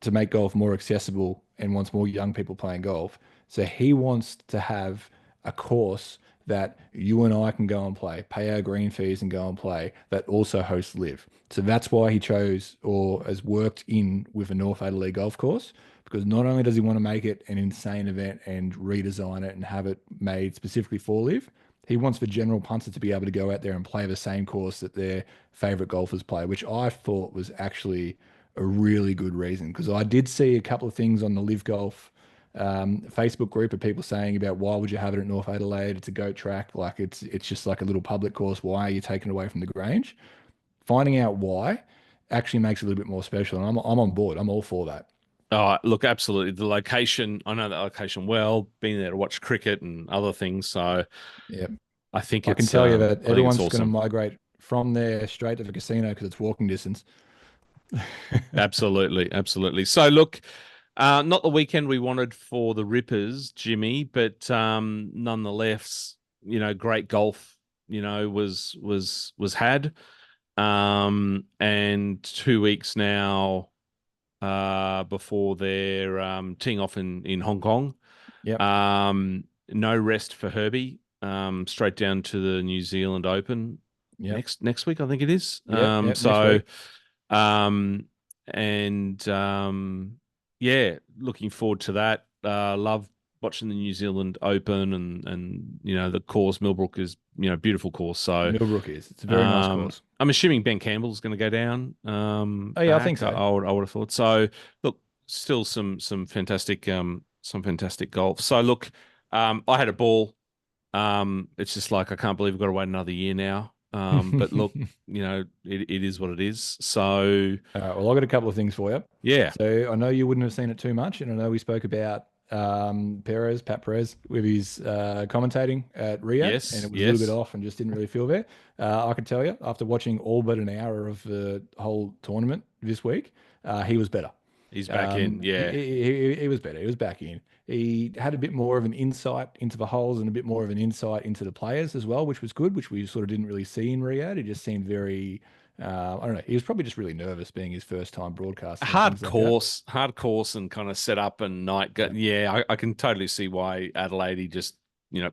to make golf more accessible and wants more young people playing golf. So he wants to have a course that you and I can go and play, pay our green fees and go and play, that also hosts live. So that's why he chose or has worked in with a North Adelaide golf course, because not only does he want to make it an insane event and redesign it and have it made specifically for live, he wants the general punter to be able to go out there and play the same course that their favorite golfers play, which I thought was actually a really good reason. Because I did see a couple of things on the LIV Golf Facebook group of people saying about why would you have it at North Adelaide? It's a goat track, like it's just like a little public course. Why are you taking it away from the Grange? Finding out why actually makes it a little bit more special, and I'm on board. I'm all for that. Oh, look, absolutely. The location, I know that location well, been there to watch cricket and other things. So Yeah, I think I can it's tell you that I think it's everyone's going to awesome. migrate from there straight to the casino because it's walking distance. Absolutely, absolutely. So look, not the weekend we wanted for the Rippers, Jimmy, but nonetheless, great golf, was had. And 2 weeks now before they're teeing off in Hong Kong. Yep, No rest for Herbie. Straight down to the New Zealand Open yep, next week, I think it is. yep. Next So week. um, and yeah, looking forward to that. Love watching the New Zealand Open and the course Millbrook is beautiful course. So Millbrook is. It's a very nice course. I'm assuming Ben Campbell's going to go down Oh yeah, I think back. so. I would have thought so. Look, still some fantastic golf. So look, I had a ball. It's just like I can't believe we've got to wait another year now. But look, it is what it is. So All right, well, I've got a couple of things for you. yeah, So I know you wouldn't have seen it too much, and I know we spoke about Pat Perez, with his commentating at Riyadh, and yes, it was a little bit yes, off and just didn't really feel there. I can tell you, after watching all but an hour of the whole tournament this week, he was better. he's back in. Yeah, He was better. He was back in. He had a bit more of an insight into the holes and a bit more of an insight into the players as well, which was good, which we sort of didn't really see in Riyadh. He just seemed very, I don't know. He was probably just really nervous being his first time broadcasting and things like that. hard course, and kind of set up and night. Yeah. Yeah, I can totally see why Adelaide he just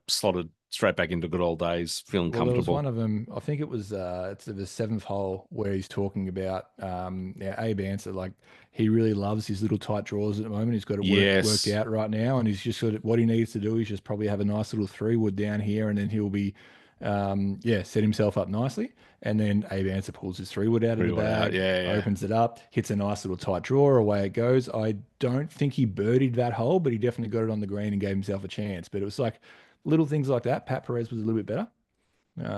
slotted straight back into good old days, feeling Well, there was comfortable. one of them. I think it was it's the seventh hole where he's talking about yeah, Abe Answer, like he really loves his little tight draws at the moment. He's got it worked Yes, out right now, and he's just sort of what he needs to do is just probably have a nice little 3-wood down here, and then he'll be yeah, set himself up nicely. And then Abe Answer pulls his 3-wood out of pretty the well out. bag, Yeah, yeah. opens it up, hits a nice little tight draw, away it goes. I don't think he birdied that hole, but he definitely got it on the green and gave himself a chance. But it was like little things like that. Pat Perez was a little bit better.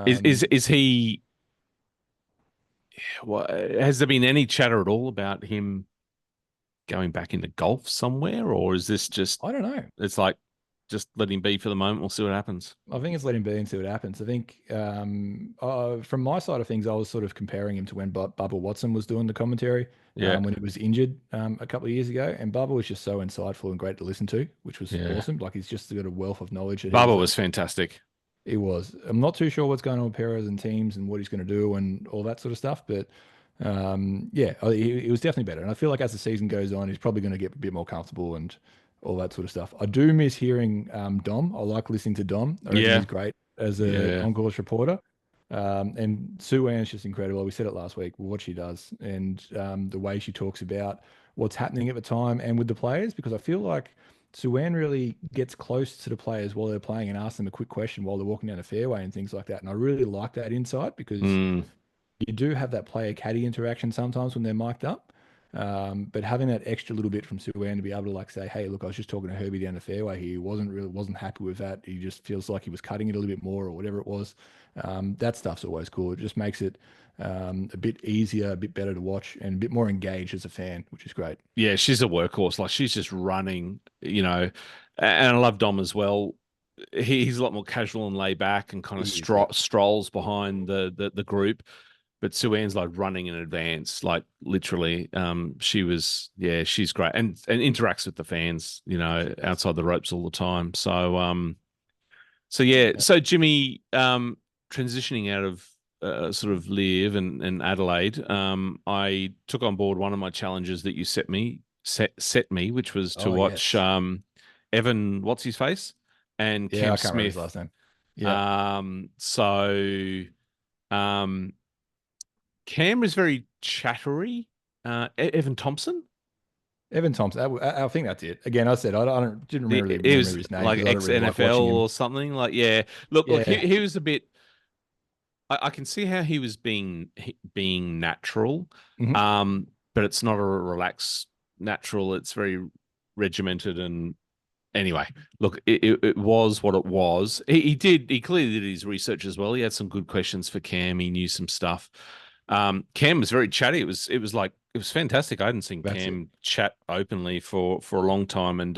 Is Um, is is he? What, has there been any chatter at all about him going back into golf somewhere, or is this just? I don't know. It's like just let him be for the moment. We'll see what happens. I think it's let him be and see what happens. I think from my side of things, I was sort of comparing him to when Bubba Watson was doing the commentary Yeah, when he was injured a couple of years ago. And Bubba was just so insightful and great to listen to, which was yeah. awesome. Like he's just got a wealth of knowledge that Bubba was fantastic. he was. I'm not too sure what's going on with Perez and teams and what he's going to do and all that sort of stuff. But yeah, he was definitely better. And I feel like as the season goes on, he's probably going to get a bit more comfortable and all that sort of stuff. I do miss hearing Dom. I like listening to Dom. I reckon Yeah, he's great as an yeah. on-course reporter. And Sue Ann's just incredible. We said it last week, what she does and the way she talks about what's happening at the time and with the players, because I feel like Sue Ann really gets close to the players while they're playing and asks them a quick question while they're walking down the fairway and things like that. And I really like that insight because Mm, you do have that player caddy interaction sometimes when they're mic'd up. But having that extra little bit from Suwan to be able to like say, hey, look, I was just talking to Herbie down the fairway here. He wasn't happy with that. He just feels like he was cutting it a little bit more or whatever it was. That stuff's always cool. It just makes it a bit easier, a bit better to watch, and a bit more engaged as a fan, which is great. Yeah, she's a workhorse. Like she's just running, and I love Dom as well. He's a lot more casual and laid back and kind of He is, yeah. strolls behind the group. But Suan's like running in advance, like literally. She's great and interacts with the fans, outside the ropes all the time. So yeah. So Jimmy, transitioning out of sort of Liv and Adelaide, I took on board one of my challenges that you set me, which was to Oh, watch yes. Evan, what's his face, and Yeah, Cam I can't remember his Smith. last name. Yeah. So Cam was very chattery. Evan Thompson. Evan Thompson. I think that's it. Again, I said I don't didn't He, really he remember was his name like because I don't ex really like NFL watching him. or something. Like, yeah. Look, Yeah. he was a bit. I can see how he was being natural, Mhm. but it's not a relaxed natural. It's very regimented and anyway. Look, it was what it was. He clearly did his research as well. He had some good questions for Cam. He knew some stuff. Cam was very chatty. It was fantastic. I hadn't seen That's it. Cam chat openly for a long time. And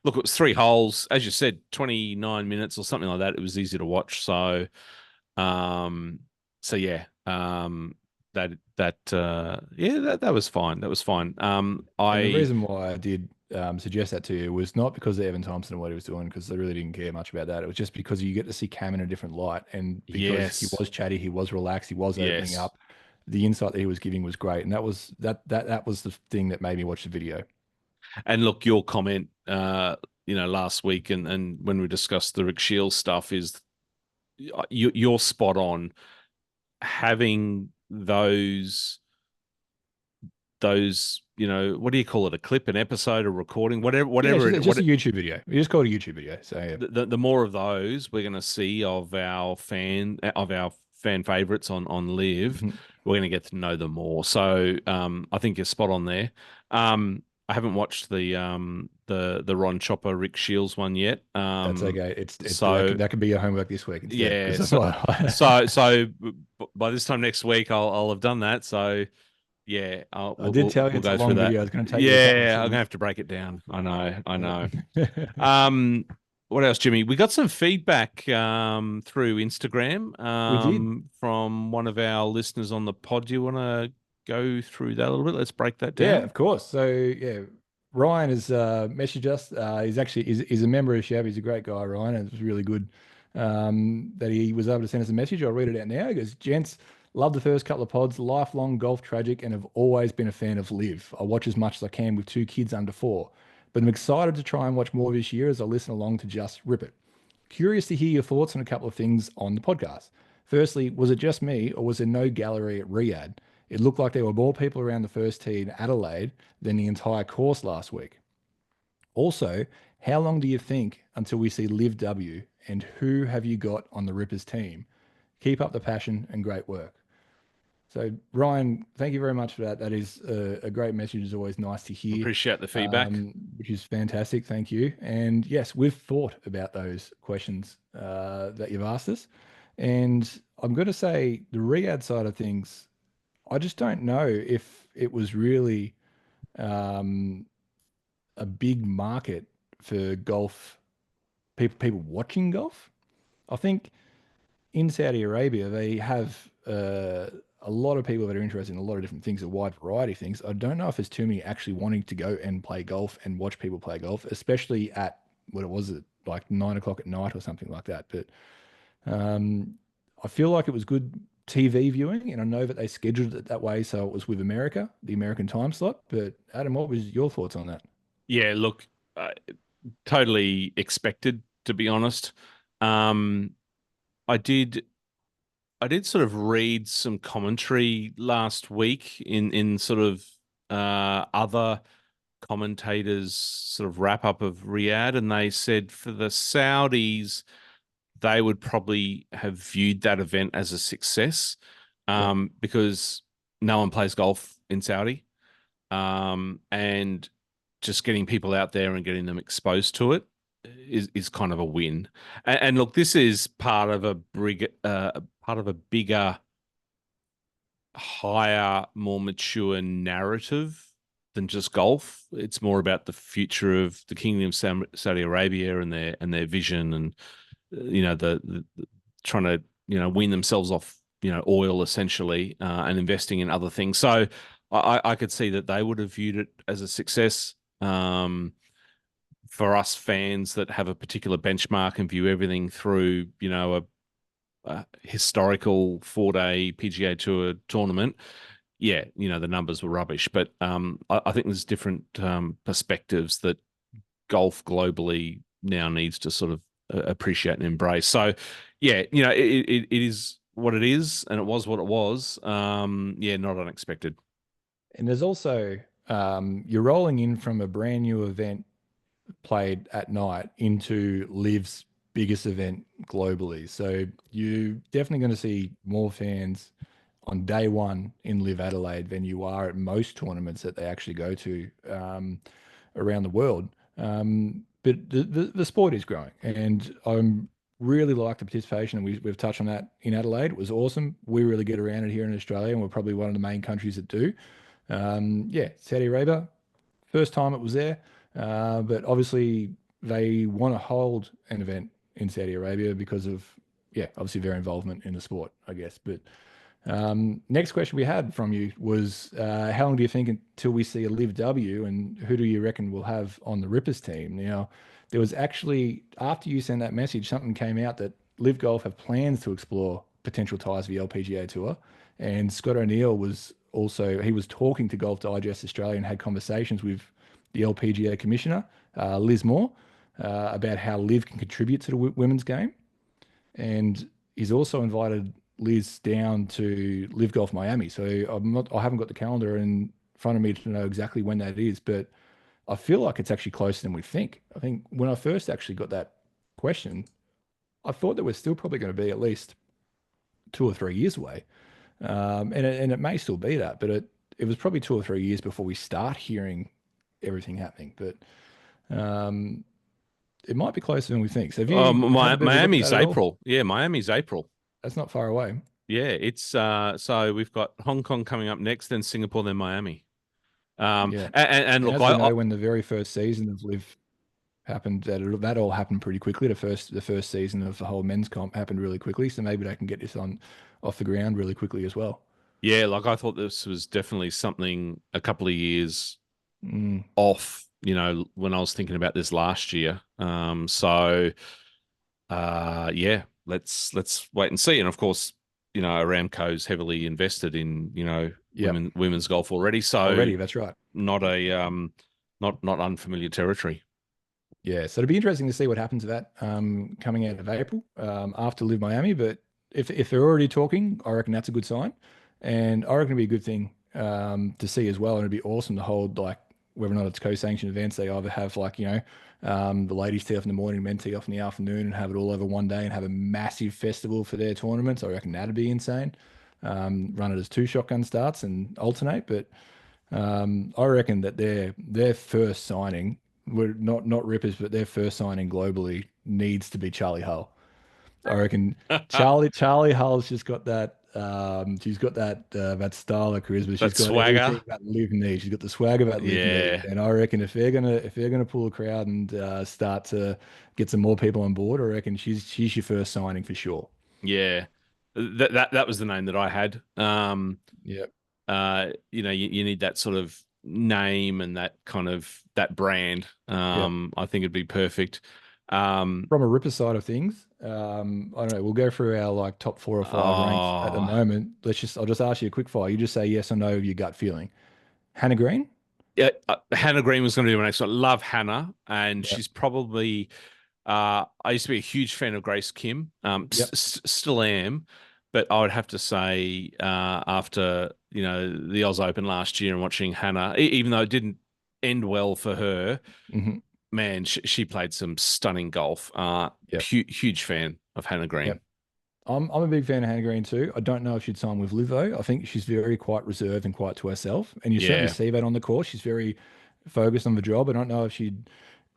look, it was 3 holes, as you said, 29 minutes or something like that. It was easy to watch. Um, so yeah, that was fine. That was fine. And the I reason why I did suggest that to you was not because of Evan Thompson and what he was doing, because I really didn't care much about that. It was just because you get to see Cam in a different light, and because he yes, was chatty, he was relaxed, he was opening yes. up. The insight that he was giving was great, and that was the thing that made me watch the video. And look, your comment, last week and when we discussed the Rick Shields stuff is you're spot on. Having those, what do you call it? A clip, an episode, a recording, whatever, Yeah, whatever it's just a YouTube video. You just call it a YouTube video. So yeah. the more of those we're going to see of our fan favorites on Live, Mhm. we're going to get to know them more. So I think you're spot on there. I haven't watched the Ron Chopper Rick Shields one yet. That's okay. It's So that could be your homework this week instead, because yeah, that's so why. by this time next week I'll have done that. So yeah, I did tell you we'll it's a go through long that. video. It's going to take you a couple of Yeah, I'm gonna sittings. have to break it down. I know. Yeah. Um, what else, Jimmy? We got some feedback through Instagram We did. from one of our listeners on the pod. Do you want to go through that a little bit? Let's break that Yeah, down. of course. So yeah, Ryan has messaged us. He's a member of Shab. He's a great guy, Ryan, and it was really good that he was able to send us a message. I'll read it out now. He goes, "Gents, love the first couple of pods. Lifelong golf tragic, and have always been a fan of Liv. I watch as much as I can with 2 kids under 4, but I'm excited to try and watch more this year as I listen along to Just Rip It. Curious to hear your thoughts on a couple of things on the podcast. Firstly, was it just me, or was there no gallery at Riyadh? It looked like there were more people around the first tee in Adelaide than the entire course last week. Also, how long do you think until we see LIV W, and who have you got on the Rippers team? Keep up the passion and great work." So, Ryan, thank you very much for that. That is a great message. It's always nice to hear, Appreciate the feedback. which is fantastic. Thank you. And yes, we've thought about those questions that you've asked us. And I'm going to say the Riyadh side of things, I just don't know if it was really um, a big market for golf, people watching golf. I think in Saudi Arabia, they have a lot of people that are interested in a lot of different things, a wide variety of things. I don't know if there's too many actually wanting to go and play golf and watch people play golf, especially at what it was at like 9 o'clock at night or something like that. But um, I feel like it was good TV viewing, and I know that they scheduled it that way, so it was with America, the American time slot. But Adam, what was your thoughts on that? Yeah, look, totally expected, to be honest. Um, I did I did sort of read some commentary last week in sort of other commentators sort of wrap up of Riyadh, and they said for the Saudis, they would probably have viewed that event as a success Yep. because no one plays golf in Saudi. and just getting people out there and getting them exposed to it is kind of a win. And look, this is part of a bigger, higher, more mature narrative than just golf. It's more about the future of the Kingdom of Saudi Arabia and their vision, and the trying to wean themselves off oil essentially, and investing in other things. So I could see that they would have viewed it as a success. For us fans that have a particular benchmark and view everything through a historical 4-day PGA Tour tournament, yeah, the numbers were rubbish. But I think there's different perspectives that golf globally now needs to sort of appreciate and embrace. So, yeah, it is what it is, and it was what it was. Yeah, not unexpected. And there's also you're rolling in from a brand new event played at night into LIV's biggest event globally. So you're definitely going to see more fans on day one in LIV Adelaide than you are at most tournaments that they actually go to around the world. But the sport is growing, and I'm really like the participation, and we've touched on that in Adelaide. It was awesome. We really get around it here in Australia, and we're probably one of the main countries that do. Yeah, Saudi Arabia, first time it was there, but obviously they want to hold an event in Saudi Arabia because of, yeah, obviously their involvement in the sport, I guess. But next question we had from you was, how long do you think until we see a LIV W, and who do you reckon we'll have on the Rippers team? Now, there was actually, after you sent that message, something came out that LIV Golf have plans to explore potential ties for the LPGA Tour. And Scott O'Neill was also, he was talking to Golf Digest Australia and had conversations with the LPGA Commissioner, Liz Moore, about how LIV can contribute to the women's game. And he's also invited Liz down to LIV Golf Miami. So I haven't got the calendar in front of me to know exactly when that is, but I feel like it's actually closer than we think. I think when I first actually got that question, I thought that we're still probably going to be at least 2 or 3 years away. And it may still be that, but it was probably 2 or 3 years before we start hearing everything happening. But it might be closer than we think. So have you had a bit of a look at Miami's that at all? April. Yeah, Miami's April. That's not far away. Yeah, it's so we've got Hong Kong coming up next, then Singapore, then Miami. Yeah. And And look, as we know, when the very first season of LIV happened, that all happened pretty quickly. The first season of the whole men's comp happened really quickly. So maybe they can get this on off the ground really quickly as well. yeah, like I thought this was definitely something a couple of years Mm, off, when I was thinking about this last year. So yeah, let's wait and see. And of course, Aramco's heavily invested in, yeah, women's golf already. So already. That's right. not a not unfamiliar territory. Yeah, so it'll be interesting to see what happens to that coming out of April after LIV Miami. But if they're already talking, I reckon that's a good sign, and I reckon it'd be a good thing to see as well. And it'd be awesome to hold, like, whether or not it's co-sanctioned events. They either have, like, the ladies tee off in the morning, men tee off in the afternoon, and have it all over one day and have a massive festival for their tournaments. I reckon that'd be insane. Run it as 2 shotgun starts and alternate, but I reckon that their first signing, we're not Rippers, but their first signing globally needs to be Charlie Hull. I reckon Charlie Hull's just got that. She's got that style of charisma. She's That got everything swagger. that Liv needs. She's got the swagger that Liv needs. Yeah. And I reckon if they're gonna pull a crowd and start to get some more people on board, I reckon she's your first signing for sure. Yeah. That was the name that I had. Yeah. You need that sort of name and that kind of that brand. Yeah. I think it'd be perfect. Um, From a Ripper side of things, I don't know. We'll go through our like top 4 or 5 ranks at the oh, moment. I'll just ask you a quick fire. You just say yes or no with your gut feeling. Hannah Green? yeah, Hannah Green was going to be my next one. Love Hannah, and Yeah. she's probably. I used to be a huge fan of Grace Kim. Yep. Still am, but I would have to say, after the Oz Open last year and watching Hannah, even though it didn't end well for her, Hmm. man, she played some stunning golf. Yep. Huge fan of Hannah Green. Yep. I'm a big fan of Hannah Green too. I don't know if she'd sign with LIV though. I think she's very quite reserved and quite to herself, and you certainly Yeah. see that on the course. She's very focused on the job. I don't know if she'd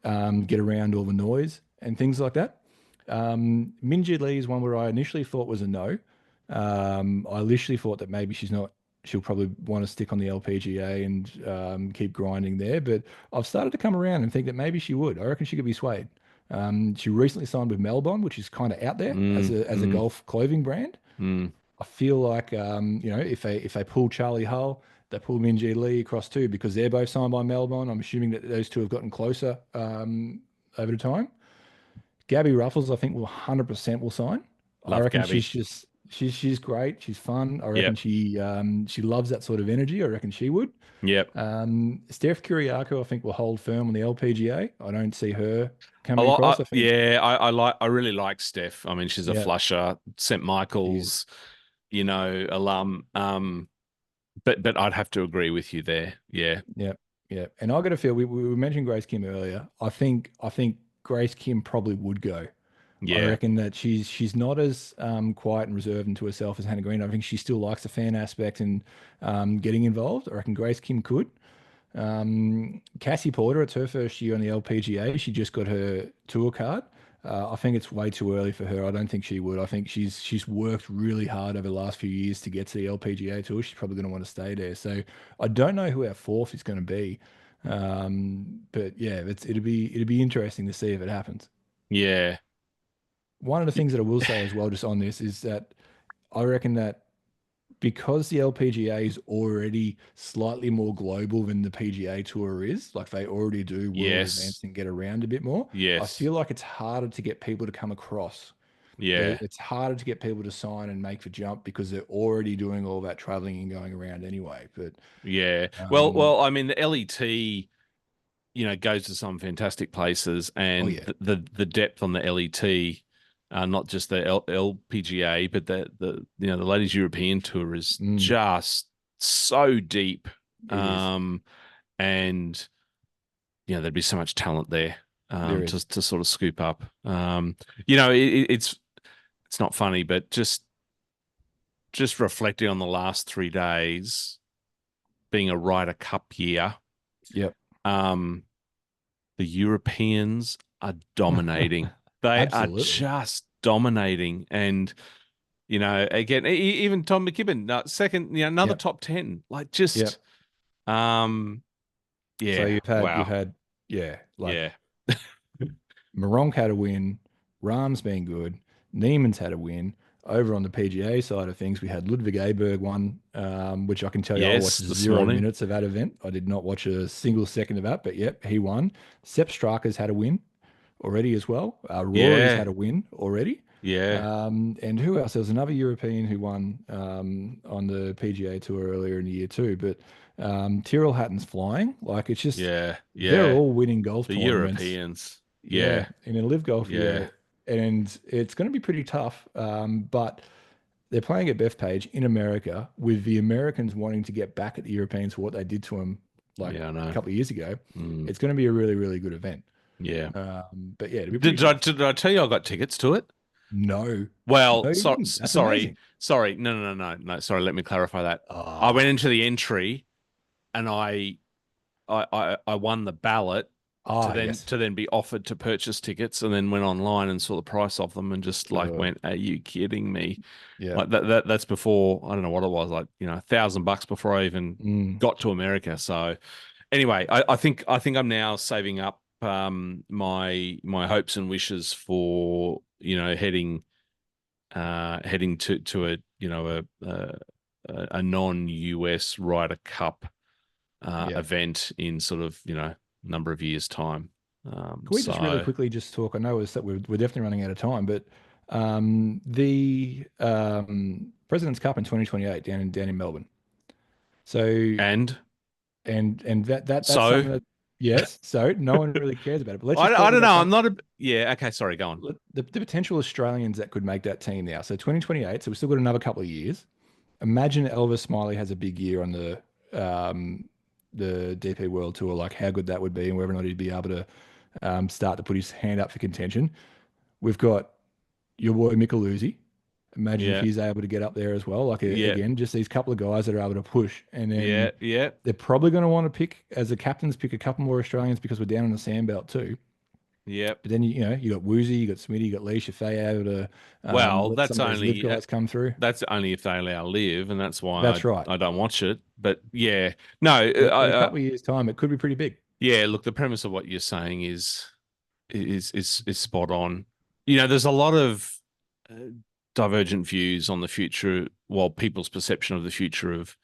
get around all the noise and things like that. Minjee Lee is one where I initially thought was a no. I initially thought that maybe she's not. She'll probably want to stick on the LPGA and keep grinding there. But I've started to come around and think that maybe she would. I reckon she could be swayed. She recently signed with Melbourne, which is kind of out there as Mm, a mm, golf clothing brand. mm. I feel like if they pull Charlie Hull, they pull Minjee Lee across too because they're both signed by Melbourne. I'm assuming that those two have gotten closer over the time. Gabby Ruffles, I think, will 100% will sign. I Love reckon she's Gabby. just she's great. She's fun. I reckon Yep. she loves that sort of energy. I reckon she would. Yep. Steph Kyriako, I think, will hold firm on the LPGA. I don't see her coming across. I think, Yeah, I really like Steph. I mean, she's a yeah, flusher, St. she is. Michael's, alum. But I'd have to agree with you there. Yeah. Yeah, yeah. And I got to feel we mentioned Grace Kim earlier. I think Grace Kim probably would go. I Yeah. reckon that she's not as quiet and reserved into herself as Hannah Green. I think she still likes the fan aspect and getting involved. I reckon Grace Kim could. Cassie Porter, it's her first year on the LPGA. She just got her tour card. I think it's way too early for her. I don't think she would. I think she's worked really hard over the last few years to get to the LPGA tour. She's probably going to want to stay there. So I don't know who our fourth is going to be. But yeah, it'd be interesting to see if it happens. Yeah. One of the things that I will say as well, just on this, is that I reckon that because the LPGA is already slightly more global than the PGA Tour is, like they already do world Yes. events and get around a bit more, I Yes. feel like it's harder to get people to come across. Yeah. It's harder to get people to sign and make the jump because they're already doing all that traveling and going around anyway. But Yeah. um, I mean, the LET, goes to some fantastic places, oh and yeah, the depth on the LET, not just the LPGA, but the Ladies European Tour is mm, just so deep. it is. Um, and there'd be so much talent there, There is. to sort of scoop up. It's not funny, but just reflecting on the last 3 days being a Ryder Cup year, Yep. um, the Europeans are dominating. They are Absolutely. just dominating. And, again, even Tom McKibben, second, another Yep. top 10. Like, Yep. just, um, So yeah, you've wow. had yeah, like Yeah. Moronk had a win. Rahm's been good. Niemann's had a win. Over on the PGA side of things, we had Ludwig Aberg one, which I can tell you I watched Yes, this 0 minutes morning. of that event. I did not watch a single second of that, but yep, he won. Sepp Straka's had a win already as well. Rory's Yeah. had a win already. Yeah. And who else? There was another European who won on the PGA Tour earlier in the year too. But Tyrrell Hatton's flying. Like it's just Yeah. they're Yeah. all winning golf The tournaments. Europeans. Yeah, Yeah. in a live golf Yeah. year, and it's going to be pretty tough. But they're playing at Bethpage in America with the Americans wanting to get back at the Europeans for what they did to them like Yeah, I a know. couple of years ago. Mm, It's going to be a really, really good event. yeah. But yeah, it'll be pretty tough. Did I tell you I got tickets to it? No, Well, no, you didn't. That's sorry, amazing. sorry. No, no, no, no, no. Sorry. Let me clarify that. I went Ah, into the entry, and I won the ballot yes. to then be offered to purchase tickets, and then went online and saw the price of them, and just like Uh, went, "Are you kidding me?" yeah. Like that's before, I don't know what it was, like, $1,000 before I even Mm, got to America. So anyway, I think I'm now saving up my hopes and wishes for heading to a non-US Ryder Cup yeah. event in sort of number of years time. Can we just really So quickly just talk? I know it's that we're definitely running out of time, but the President's Cup in 2028 down in Melbourne. So and and that's so something that yes, so no one really cares about it. But let's just I talk don't about know. some I'm not a yeah. Okay, sorry. Go on. the potential Australians that could make that team now. So 2028, so we've still got another couple of years. Imagine Elvis Smiley has a big year on the DP World Tour, like how good that would be, and whether or not he'd be able to start to put his hand up for contention. We've got your boy Micheluzzi. Imagine if Yeah. he's able to get up there as well. Like Yeah. again, just these couple of guys that are able to push, and Yeah. then Yeah. they're probably going to want to pick as the captains, pick a couple more Australians because we're down on the sandbelt too. Yeah. But then you got Woozy, you got Smitty, you got Leash, if they able to Well, let some of those live guys come through. that's only if they allow live, and that's why That's right. I don't watch it. But yeah, no, But in a couple of years' time, it could be pretty big. yeah. Look, the premise of what you're saying is spot on. You know, there's a lot of uh, divergent views on the future, well, people's perception of the future of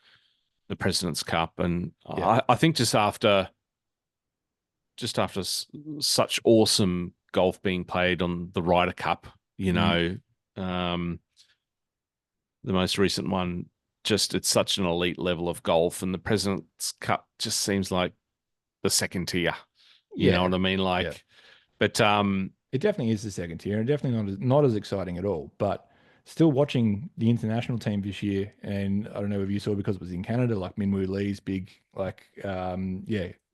the President's Cup, and Yeah. I think such awesome golf being played on the Ryder Cup, you know, um, the most recent one, just it's such an elite level of golf, and the President's Cup just seems like the second tier. You know Yeah. what I mean? Like, Yeah. but It definitely is the second tier, and definitely not as exciting at all. But still watching the international team this year, and I don't know if you saw because it was in Canada, like Minwoo Lee's big, like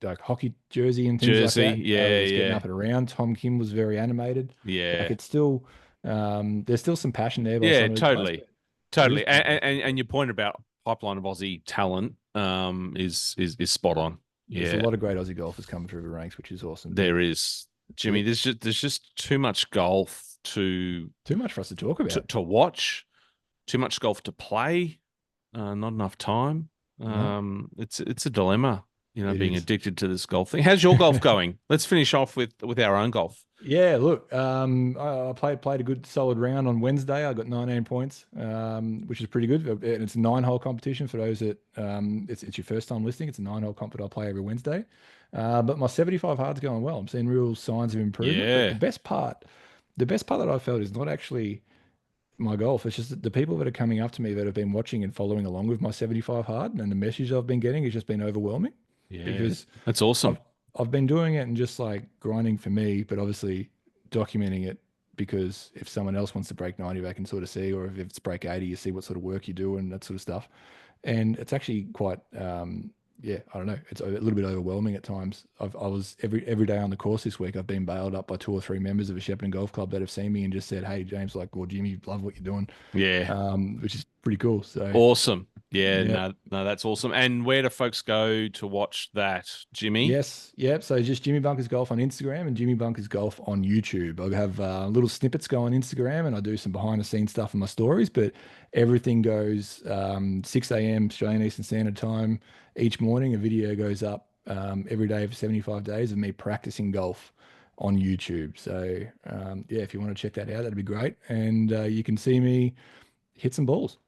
like hockey jersey and things like Jersey, that. yeah, Was getting yeah, up and around. Tom Kim was very animated. Like yeah, it's still, there's still some passion there by yeah, some of these guys. totally, But it is totally. pretty cool. And your point about pipeline of Aussie talent, is spot on. There's a Yeah, lot of great Aussie golfers coming through the ranks, which is awesome. But there is, Jimmy. There's just too much golf too much for us to talk about. to watch, too much golf to play, not enough time. No, It's a dilemma, you know, it being is. addicted to this golf thing. How's your golf going? Let's finish off with our own golf. Yeah, look, I played a good solid round on Wednesday. I got 19 points, which is pretty good. And it's a 9-hole competition for those that it's your first time listening. It's a 9-hole comp that I play every Wednesday. But my 75 hard's going well. I'm seeing real signs of improvement. But the Yeah, best part, that I felt is not actually my golf. It's just that the people that are coming up to me that have been watching and following along with my 75 hard, and the message I've been getting has just been overwhelming yeah, because that's I've awesome. I've been doing it and just like grinding for me, but obviously documenting it because if someone else wants to break 90, they can sort of see, or if it's break 80, you see what sort of work you do and that sort of stuff. And it's actually quite, yeah, I don't know. It's a little bit overwhelming at times. I was every day on the course this week. I've been bailed up by 2 or 3 members of a Shepparton Golf Club that have seen me and just said, "Hey, James, like, or Jimmy, love what you're doing," Yeah, which is pretty cool. So awesome. Yeah, yeah. no, that's awesome. And where do folks go to watch that, Jimmy? Yes, yep. So just Jimmy Bunkers Golf on Instagram and Jimmy Bunkers Golf on YouTube. I have little snippets go on Instagram and I do some behind the scenes stuff in my stories, but everything goes 6 a.m. Australian Eastern Standard Time each morning. A video goes up every day for 75 days of me practicing golf on YouTube. So yeah, if you want to check that out, that'd be great. And you can see me hit some balls.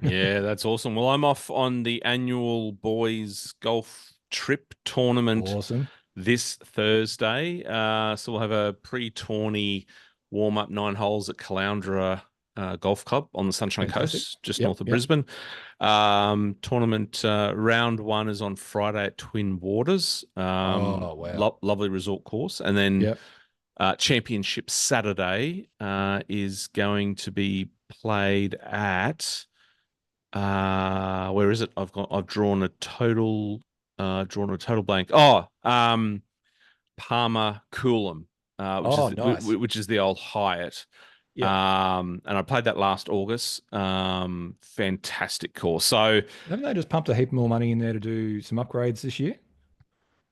Yeah, that's awesome. Well, I'm off on the annual boys golf trip tournament Awesome. this Thursday. So we'll have a pre-tourney warm-up 9 holes at Caloundra Golf Club on the Sunshine Fantastic. Coast, just Yep, north of yep. Brisbane. Tournament round one is on Friday at Twin Waters. Oh, wow. Lovely resort course. And then Yep. Championship Saturday is going to be played at where is it? I've drawn a total blank. Oh, Palmer Coolum, Oh, nice. which is the old Hyatt. Yep. And I played that last August. Fantastic course. So, Haven't they just pumped a heap more money in there to do some upgrades this year?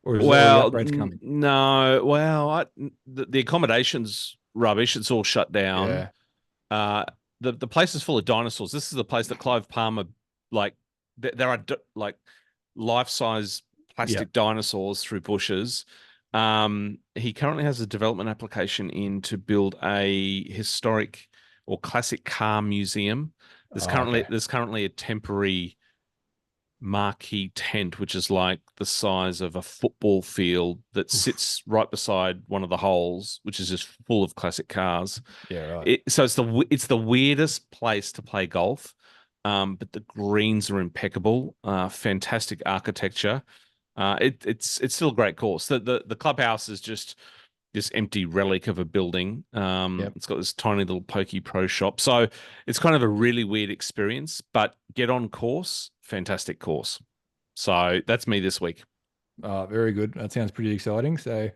Or is all the well, upgrades coming? no, well, the accommodation's rubbish. It's all shut down. Yeah. Uh, the place is full of dinosaurs. This is the place that Clive Palmer, like, there are like life-size Yeah. plastic dinosaurs through bushes. He currently has a development application in to build a historic or classic car museum. Oh, okay. There's currently a temporary marquee tent, which is like the size of a football field that Oof. sits right beside one of the holes, which is just full of classic cars. Yeah, right. So it's the weirdest place to play golf, but the greens are impeccable. Fantastic architecture. It's still a great course. The clubhouse is just this empty relic of a building. Yep. It's got this tiny little pokey pro shop. So it's kind of a really weird experience, but get on course, fantastic course. So that's me this week. Very good. That sounds pretty exciting. So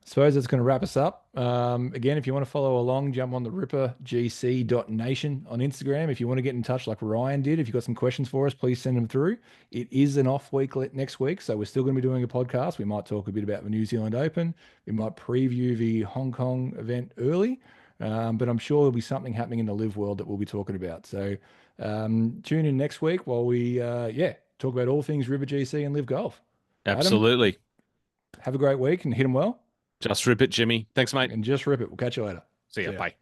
suppose that's going to wrap us up. Again, if you want to follow along, jump on the rippergc.nation on Instagram. If you want to get in touch like Ryan did, if you've got some questions for us, please send them through. It is an off week next week, so we're still going to be doing a podcast. We might talk a bit about the New Zealand Open. We might preview the Hong Kong event early, but I'm sure there'll be something happening in the live world that we'll be talking about. So tune in next week while we, talk about all things River GC and LIV Golf. Adam, Absolutely. have a great week and hit them well. Just rip it, Jimmy. Thanks, mate. And just rip it. We'll catch you later. See ya. See ya. Bye.